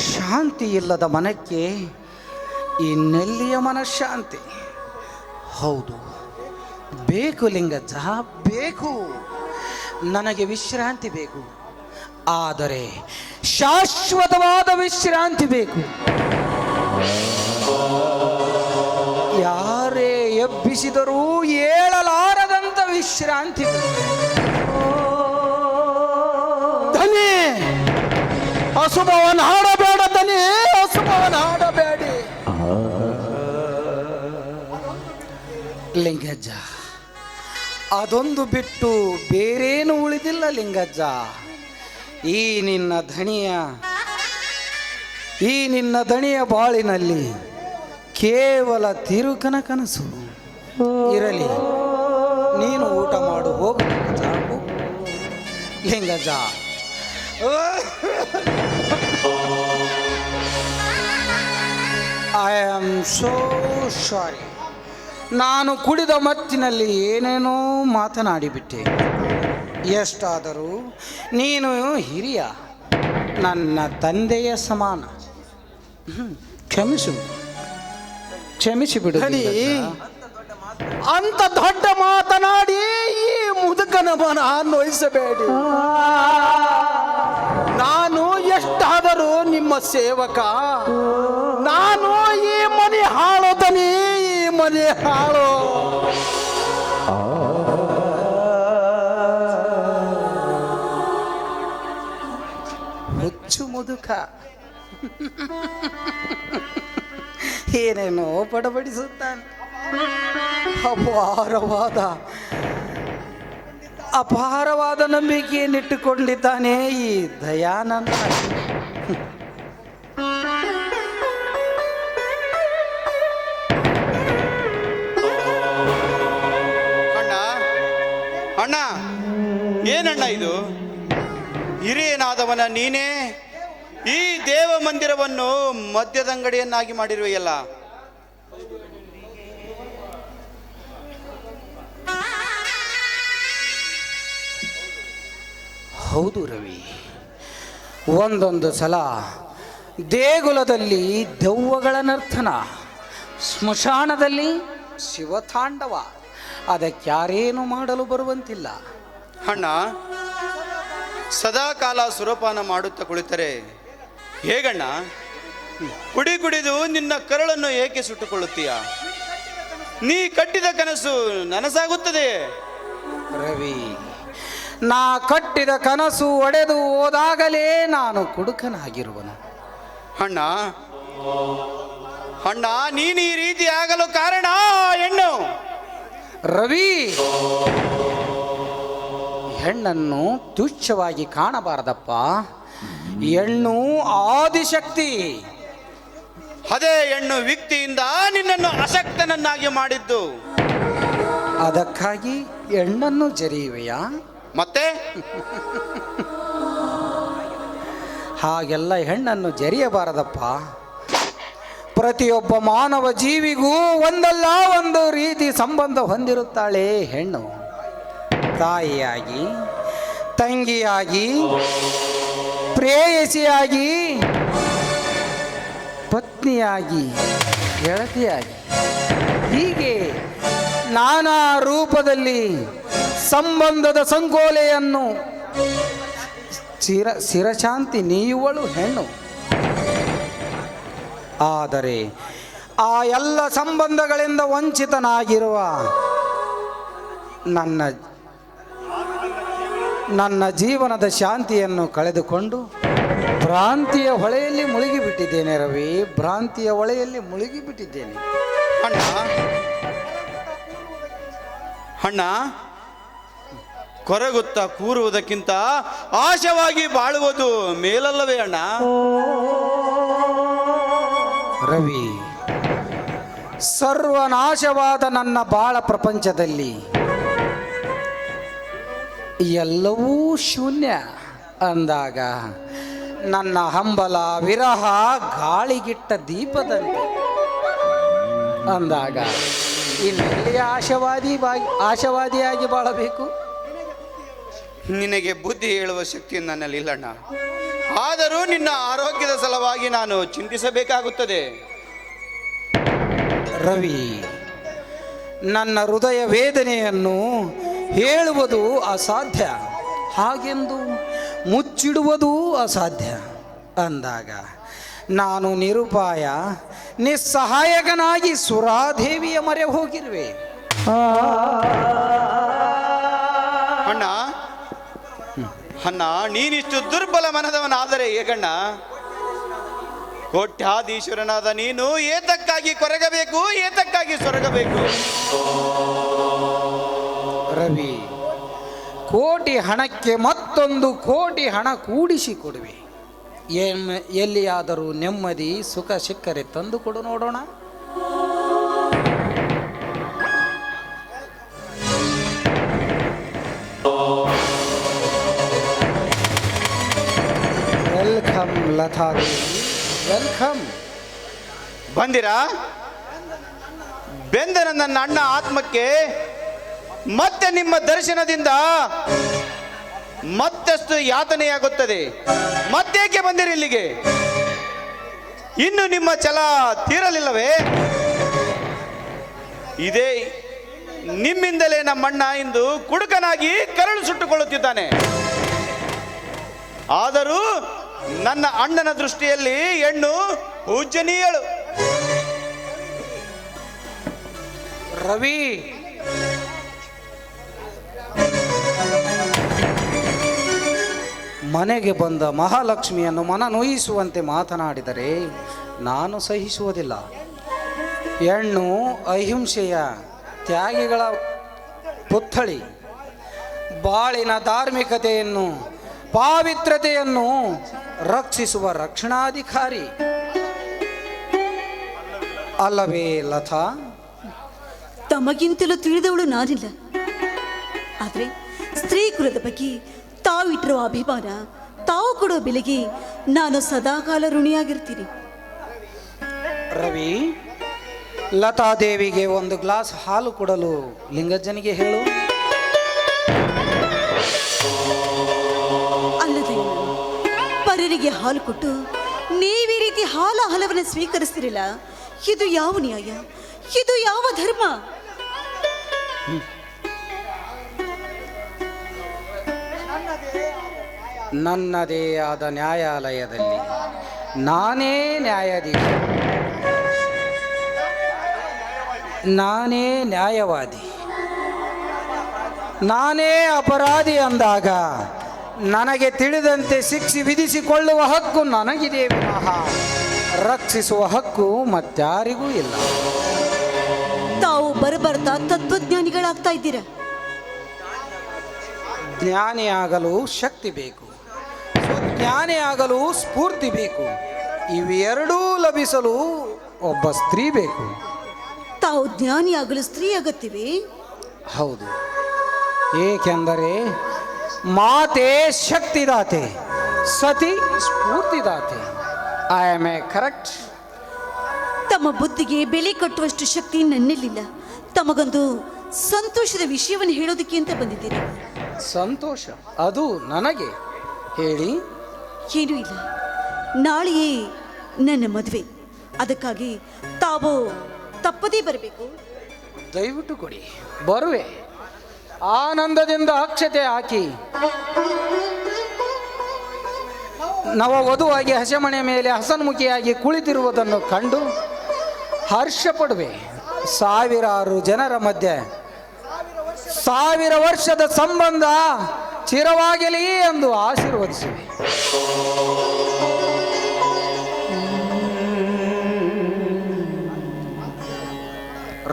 ಶಾಂತಿ ಇಲ್ಲದ ಮನಕ್ಕೆ ಇನ್ನೆಲ್ಲಿಯ ಮನಃಶಾಂತಿ? ಹೌದು, ಬೇಕು ಲಿಂಗಜ್ಜ, ಬೇಕು. ನನಗೆ ವಿಶ್ರಾಂತಿ ಬೇಕು, ಆದರೆ ಶಾಶ್ವತವಾದ ವಿಶ್ರಾಂತಿ ಬೇಕು. ಯಾರೇ ಎಬ್ಬಿಸಿದರೂ ಏಳಲಾರದಂತ ವಿಶ್ರಾಂತಿ ಬೇಕು. ದನಿ, ಅಶುಭವನ್ನು ಹಾಡಬೇಡ ದನಿ, ಅಶುಭವನ್ನು ಹಾಡಬೇಡಿ. ಲಿಂಗಜ್ಜ, ಅದೊಂದು ಬಿಟ್ಟು ಬೇರೇನು ಉಳಿದಿಲ್ಲ ಲಿಂಗಜ್ಜ. ಈ ನಿನ್ನ ದಣಿಯ ಬಾಳಿನಲ್ಲಿ ಕೇವಲ ತಿರುಕನ ಕನಸು. ಇರಲಿ, ನೀನು ಊಟ ಮಾಡು, ಹೋಗು ಲಿಂಗಜ್ಜ, ಹೋಗು. ಲಿಂಗಜ್ಜ, ಐ ಆಮ್ ಸೋ ಸಾರಿ. ನಾನು ಕುಡಿದ ಮತ್ತಿನಲ್ಲಿ ಏನೇನೋ ಮಾತನಾಡಿಬಿಟ್ಟೆ. ಎಷ್ಟಾದರೂ ನೀನು ಹಿರಿಯ, ನನ್ನ ತಂದೆಯ ಸಮಾನ. ಕ್ಷಮಿಸಿ ಬಿಡು ದನಿ, ಲಿಂಗಜ್ಜ. ಅಂತ ದೊಡ್ಡ ಮಾತನಾಡಿ ಈ ಮುದುಕನ ಮನ ನೋಯಿಸಬೇಡಿ. ನಾನು ಎಷ್ಟಾದರೂ ನಿಮ್ಮ ಸೇವಕ. ನಾನು ಈ ಮನೆ ಹಾಳೋ ದನಿ, ಈ ಮನೆ ಹಾಳೋ. ಮುದುಕ ಏನೇನೋ ಬಡಬಡಿಸುತ್ತಾನೆ. ಅಪಾರವಾದ ನಂಬಿಕೆಯನ್ನಿಟ್ಟುಕೊಂಡಿದ್ದಾನೆ ಈ ದಯಾನಂದ. ಅಣ್ಣ ಅಣ್ಣ, ಏನಣ್ಣ ಇದು? ಹಿರಿಯನಾದವನ ನೀನೇ ಈ ದೇವ ಮಂದಿರವನ್ನು ಮದ್ಯದಂಗಡಿಯನ್ನಾಗಿ ಮಾಡಿರುವೆಯಲ್ಲ. ಹೌದು ರವಿ, ಒಂದೊಂದು ಸಲ ದೇಗುಲದಲ್ಲಿ ದೆವ್ವಗಳ ನರ್ತನ, ಸ್ಮಶಾನದಲ್ಲಿ ಶಿವತಾಂಡವ. ಅದಕ್ಯಾರೇನು ಮಾಡಲು ಬರುವಂತಿಲ್ಲ. ಅಣ್ಣ, ಸದಾ ಕಾಲ ಸುರಪಾನ ಮಾಡುತ್ತಾ ಕುಳಿತರೆ ಹೇಗಣ್ಣ? ಕುಡಿದು ನಿನ್ನ ಕರಳನ್ನು ಏಕೆ ಸುಟ್ಟುಕೊಳ್ಳುತ್ತೀಯ? ನೀ ಕಟ್ಟಿದ ಕನಸು ನನಸಾಗುತ್ತದೆ. ರವಿ, ನಾ ಕಟ್ಟಿದ ಕನಸು ಒಡೆದು ಹೋದಾಗಲೇ ನಾನು ಕುಡುಕನಾಗಿರುವನು. ಅಣ್ಣ ಅಣ್ಣ, ನೀನು ಈ ರೀತಿ ಆಗಲು ಕಾರಣ ಹೆಣ್ಣು. ರವಿ, ಹೆಣ್ಣನ್ನು ತುಚ್ಛವಾಗಿ ಕಾಣಬಾರದಪ್ಪ. ಹೆಣ್ಣು ಆದಿಶಕ್ತಿ. ಅದೇ ಹೆಣ್ಣು ವ್ಯಕ್ತಿಯಿಂದ ನಿನ್ನನ್ನು ಅಶಕ್ತನನ್ನಾಗಿ ಮಾಡಿದ್ದು. ಅದಕ್ಕಾಗಿ ಹೆಣ್ಣನ್ನು ಜರಿಯುವೆಯಾ? ಮತ್ತೆ ಹಾಗೆಲ್ಲ ಹೆಣ್ಣನ್ನು ಜರಿಯಬಾರದಪ್ಪ. ಪ್ರತಿಯೊಬ್ಬ ಮಾನವ ಜೀವಿಗೂ ಒಂದಲ್ಲ ಒಂದು ರೀತಿ ಸಂಬಂಧ ಹೊಂದಿರುತ್ತಾಳೆ ಹೆಣ್ಣು. ತಾಯಿಯಾಗಿ, ತಂಗಿಯಾಗಿ, ಪ್ರೇಯಸಿಯಾಗಿ, ಪತ್ನಿಯಾಗಿ, ಗೆಳತಿಯಾಗಿ, ಹೀಗೆ ನಾನಾ ರೂಪದಲ್ಲಿ ಸಂಬಂಧದ ಸಂಕೋಲೆಯನ್ನು ಶಿರಶಾಂತಿ ನೀಯುವಳು ಹೆಣ್ಣು. ಆದರೆ ಆ ಎಲ್ಲ ಸಂಬಂಧಗಳಿಂದ ವಂಚಿತನಾಗಿರುವ ನನ್ನ ಜೀವನದ ಶಾಂತಿಯನ್ನು ಕಳೆದುಕೊಂಡು ಭ್ರಾಂತಿಯ ಹೊಳೆಯಲ್ಲಿ ಮುಳುಗಿಬಿಟ್ಟಿದ್ದೇನೆ ರವಿ. ಭ್ರಾಂತಿಯ ಹೊಳೆಯಲ್ಲಿ ಮುಳುಗಿಬಿಟ್ಟಿದ್ದೇನೆ. ಅಣ್ಣ ಅಣ್ಣ, ಕೊರಗುತ್ತಾ ಕೂರುವುದಕ್ಕಿಂತ ಆಶವಾಗಿ ಬಾಳುವುದು ಮೇಲಲ್ಲವೇ ಅಣ್ಣ? ರವಿ, ಸರ್ವನಾಶವಾದ ನನ್ನ ಬಾಳ ಪ್ರಪಂಚದಲ್ಲಿ ಎಲ್ಲವೂ ಶೂನ್ಯ ಅಂದಾಗ ನನ್ನ ಹಂಬಲ ವಿರಹ ಗಾಳಿಗಿಟ್ಟ ದೀಪದಂತೆ ಅಂದಾಗ ಇನ್ನೆಲ್ಲಿ ಆಶಾವಾದಿಯಾಗಿ ಬಾಳಬೇಕು? ನಿನಗೆ ಬುದ್ಧಿ ಹೇಳುವ ಶಕ್ತಿ ನನ್ನಲ್ಲಿ ಇಲ್ಲಣ್ಣ. ಆದರೂ ನಿನ್ನ ಆರೋಗ್ಯದ ಸಲುವಾಗಿ ನಾನು ಚಿಂತಿಸಬೇಕಾಗುತ್ತದೆ. ರವಿ, ನನ್ನ ಹೃದಯ ವೇದನೆಯನ್ನು ಹೇಳುವುದು ಅಸಾಧ್ಯ, ಹಾಗೆಂದು ಮುಚ್ಚಿಡುವುದೂ ಅಸಾಧ್ಯ ಅಂದಾಗ ನಾನು ನಿರುಪಾಯ ನಿಸ್ಸಹಾಯಕನಾಗಿ ಸುರಾದೇವಿಯ ಮೊರೆ ಹೋಗಿರುವೆ. ಅಣ್ಣ ಅಣ್ಣ, ನೀನಿಷ್ಟು ದುರ್ಬಲ ಮನದವನಾದರೆ ಹೇಗಣ್ಣ? ಕೋಟ್ಯಾಧೀಶ್ವರನಾದ ನೀನು ಏತಕ್ಕಾಗಿ ಕೊರಗಬೇಕು, ಏತಕ್ಕಾಗಿ ಸೊರಗಬೇಕು? ರವಿ, ಕೋಟಿ ಹಣಕ್ಕೆ ಮತ್ತೊಂದು ಕೋಟಿ ಹಣ ಕೂಡಿಸಿ ಕೊಡುವೆ. ಎಲ್ಲಿಯಾದರೂ ನೆಮ್ಮದಿ ಸುಖ ಸಿಕ್ಕರೆ ತಂದು ಕೊಡು ನೋಡೋಣ. ವೆಲ್ಕಮ್ ಲತಾ ದೇವಿ, ವೆಲ್ಕಮ್. ಬಂದಿರಾ? ಬೆಂದ ನನ್ನ ಅಣ್ಣ ಆತ್ಮಕ್ಕೆ ಮತ್ತೆ ನಿಮ್ಮ ದರ್ಶನದಿಂದ ಮತ್ತಷ್ಟು ಯಾತನೆಯಾಗುತ್ತದೆ. ಮತ್ತೇಕೆ ಬಂದಿರಿ ಇಲ್ಲಿಗೆ? ಇನ್ನು ನಿಮ್ಮ ಛಲ ತೀರಲಿಲ್ಲವೇ? ಇದೇ ನಿಮ್ಮಿಂದಲೇ ನಮ್ಮಣ್ಣ ಇಂದು ಕುಡುಕನಾಗಿ ಕರಳು ಸುಟ್ಟುಕೊಳ್ಳುತ್ತಿದ್ದಾನೆ. ಆದರೂ ನನ್ನ ಅಣ್ಣನ ದೃಷ್ಟಿಯಲ್ಲಿ ಹೆಣ್ಣು ಪೂಜ್ಯನೀಯಳು. ರವಿ, ಮನೆಗೆ ಬಂದ ಮಹಾಲಕ್ಷ್ಮಿಯನ್ನು ಮನ ನೋಯಿಸುವಂತೆ ಮಾತನಾಡಿದರೆ ನಾನು ಸಹಿಸುವುದಿಲ್ಲ. ಹೆಣ್ಣು ಅಹಿಂಸೆಯ ತ್ಯಾಗಿಗಳ ಪುತ್ಥಳಿ, ಬಾಳಿನ ಧಾರ್ಮಿಕತೆಯನ್ನು ಪಾವಿತ್ರತೆಯನ್ನು ರಕ್ಷಿಸುವ ರಕ್ಷಣಾಧಿಕಾರಿ ಅಲ್ಲವೇ ಲತಾ? ತಮಗಿಂತಲೂ ತಿಳಿದವಳು ನಾನಿಲ್ಲ. ಆದರೆ ಸ್ತ್ರೀ ಕುಲದ ಬಗ್ಗೆ ತಾವಿಟ್ಟಿರುವ ಅಭಿಮಾನ, ತಾವು ಕೊಡುವ ಬೆಲೆಗೆ ನಾನು ಸದಾಕಾಲ ಋಣಿಯಾಗಿರ್ತೀನಿ. ರವಿ, ಲತಾದೇವಿಗೆ ಒಂದು ಗ್ಲಾಸ್ ಹಾಲು ಕೊಡಲು ಲಿಂಗಜ್ಜನಿಗೆ ಹೇಳು. ಅಲ್ಲದೆ ಪರರಿಗೆ ಹಾಲು ಕೊಟ್ಟು ನೀವೀ ರೀತಿ ಹಾಲ ಹಲವನ್ನು ಸ್ವೀಕರಿಸ್ತಿರಲ್ಲ, ಇದು ಯಾವ ನ್ಯಾಯ? ಇದು ಯಾವ ಧರ್ಮ? ನನ್ನದೇ ಆದ ನ್ಯಾಯಾಲಯದಲ್ಲಿ ನಾನೇ ನ್ಯಾಯಾಧೀಶ, ನಾನೇ ನ್ಯಾಯವಾದಿ, ನಾನೇ ಅಪರಾಧಿ ಅಂದಾಗ ನನಗೆ ತಿಳಿದಂತೆ ಶಿಕ್ಷೆ ವಿಧಿಸಿಕೊಳ್ಳುವ ಹಕ್ಕು ನನಗಿದೆ ವಿನಃ ರಕ್ಷಿಸುವ ಹಕ್ಕು ಮತ್ತಾರಿಗೂ ಇಲ್ಲ. ತಾವು ಬರಬರ್ತಾ ತತ್ವಜ್ಞಾನಿಗಳಾಗ್ತಾ ಇದ್ದೀರಾ. ಜ್ಞಾನಿಯಾಗಲು ಶಕ್ತಿ ಬೇಕು, ಜ್ಞಾನಿಯಾಗಲು ಸ್ಫೂರ್ತಿ ಬೇಕು. ಇವೆರಡೂ ಲಭಿಸಲು ಒಬ್ಬ ಸ್ತ್ರೀ ಬೇಕು. ತಾವು ಜ್ಞಾನಿಯಾಗಲು ಸ್ತ್ರೀ ಅಗತ್ಯವೇ? ಹೌದು, ಏಕೆಂದರೆ ಮಾತೆ ಶಕ್ತಿದಾತೆ, ಸತಿ ಸ್ಫೂರ್ತಿದಾತೆ. I am a correct? ತಮ್ಮ ಬುದ್ಧಿಗೆ ಬೆಲೆ ಕಟ್ಟುವಷ್ಟು ಶಕ್ತಿ ನನ್ನಲ್ಲಿಲ್ಲ. ತಮಗೊಂದು ಸಂತೋಷದ ವಿಷಯವನ್ನು ಹೇಳೋದಕ್ಕೆ ಅಂತ ಬಂದಿದ್ದೀನಿ. ಸಂತೋಷ? ಅದು ನನಗೆ ಹೇಳಿ. ಏನೂ ಇಲ್ಲ, ನಾಳೆಯೇ ನನ್ನ ಮದುವೆ. ಅದಕ್ಕಾಗಿ ತಾವು ತಪ್ಪದೇ ಬರಬೇಕು. ದಯವಿಟ್ಟು ಕೊಡಿ, ಬರುವೆ. ಆನಂದದಿಂದ ಅಕ್ಷತೆ ಹಾಕಿ ನವವಧುವಾಗಿ ಹಸೆಮಣೆ ಮೇಲೆ ಹಸನ್ಮುಖಿಯಾಗಿ ಕುಳಿತಿರುವುದನ್ನು ಕಂಡು ಹರ್ಷ ಪಡುವೆ. ಸಾವಿರಾರು ಜನರ ಮಧ್ಯೆ 1000 ವರ್ಷದ ಸಂಬಂಧ ಚಿರವಾಗಲಿ ಎಂದು ಆಶೀರ್ವದಿಸುವೆ.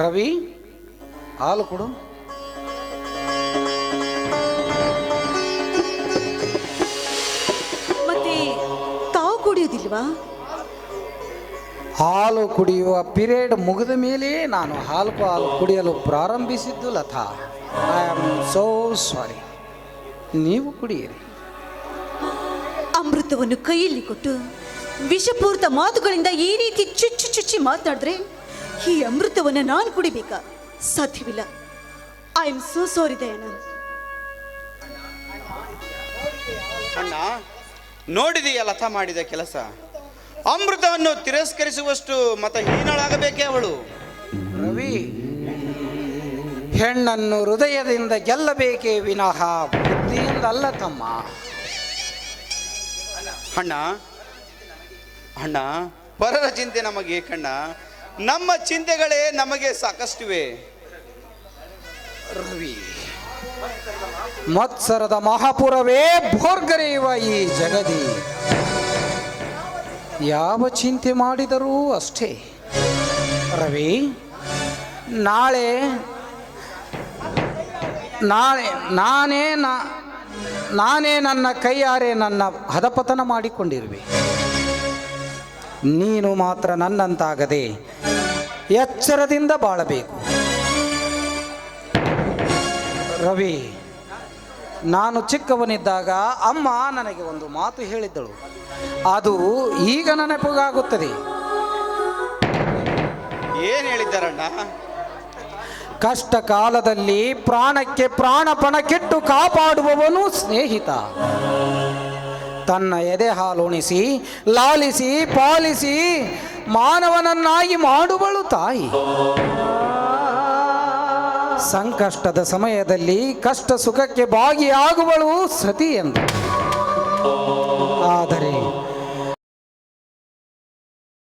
ರವಿ, ಹಾಲು ಕೊಡು. ಮತ್ತೆ ತಾವು ಕುಡಿಯೋದಿಲ್ವಾ? ಹಾಲು ಕುಡಿಯುವ ಪಿರಿಯಡ್ ಮುಗಿದ ಮೇಲೆ ನಾನು ಹಾಲು ಕುಡಿಯಲು ಪ್ರಾರಂಭಿಸಿದ್ದು Lata. I am so sorry. ನೀವು ಕುಡಿಯಿರಿ. ಅಮೃತವನ್ನು ಕೈಯಲ್ಲಿ ಕೊಟ್ಟು ವಿಷಪೂರಿತ ಮಾತುಗಳಿಂದ ಈ ರೀತಿ ಚುಚ್ಚಿ ಚುಚ್ಚಿ ಮಾತನಾಡಿದ್ರೆ ಈ ಅಮೃತವನ್ನು ನಾನು ಕುಡಿಬೇಕಾ? ಸಾಧ್ಯವಿಲ್ಲ. ಐ ಆಮ್ ಸೋ ಸಾರಿ ದಯಾನಂದ್. ಅಣ್ಣ, ನೋಡಿದೆಯಾ ಲತಾ ಮಾಡಿದ ಕೆಲಸ? ಅಮೃತವನ್ನು ತಿರಸ್ಕರಿಸುವಷ್ಟು ಮತಹೀನಳಾಗಬೇಕೇ ಅವಳು. ರವಿ, ಹೆಣ್ಣನ್ನು ಹೃದಯದಿಂದ ಗೆಲ್ಲಬೇಕೇ ವಿನಃ ಬುದ್ಧಿಯಿಂದ ಅಲ್ಲ ತಮ್ಮ. ಅಣ್ಣ ಅಣ್ಣ, ಪರರ ಚಿಂತೆ ನಮಗೆ ಕಣ್ಣ, ನಮ್ಮ ಚಿಂತೆಗಳೇ ನಮಗೆ ಸಾಕಷ್ಟಿವೆ. ರವಿ, ಮತ್ಸರದ ಮಹಾಪುರವೇ ಭೋರ್ಗರೆಯುವ ಈ ಜಗದಿ ಯಾವ ಚಿಂತೆ ಮಾಡಿದರೂ ಅಷ್ಟೇ. ರವಿ, ನಾಳೆ ನಾನೇ ನನ್ನ ಕೈಯಾರೆ ನನ್ನ ಹದಪತನ ಮಾಡಿಕೊಂಡಿರುವೆ. ನೀನು ಮಾತ್ರ ನನ್ನಂತಾಗದೆ ಎಚ್ಚರದಿಂದ ಬಾಳಬೇಕು. ರವಿ, ನಾನು ಚಿಕ್ಕವನಿದ್ದಾಗ ಅಮ್ಮ ನನಗೆ ಒಂದು ಮಾತು ಹೇಳಿದ್ದಳು. ಅದು ಈಗ ನೆನಪಿಗಾಗುತ್ತದೆ. ಏನು ಹೇಳಿದ್ದಾರಣ್ಣ? ಕಷ್ಟ ಕಾಲದಲ್ಲಿ ಪ್ರಾಣಕ್ಕೆ ಪ್ರಾಣಪಣ ಕೆಟ್ಟು ಕಾಪಾಡುವವನು ಸ್ನೇಹಿತ. ತನ್ನ ಎದೆ ಹಾಲುಣಿಸಿ ಲಾಲಿಸಿ ಪಾಲಿಸಿ ಮಾನವನನ್ನಾಗಿ ಮಾಡುವಳು ತಾಯಿ. ಸಂಕಷ್ಟದ ಸಮಯದಲ್ಲಿ ಕಷ್ಟ ಸುಖಕ್ಕೆ ಭಾಗಿಯಾಗುವಳು ಸತಿ ಎಂದು. ಆದರೆ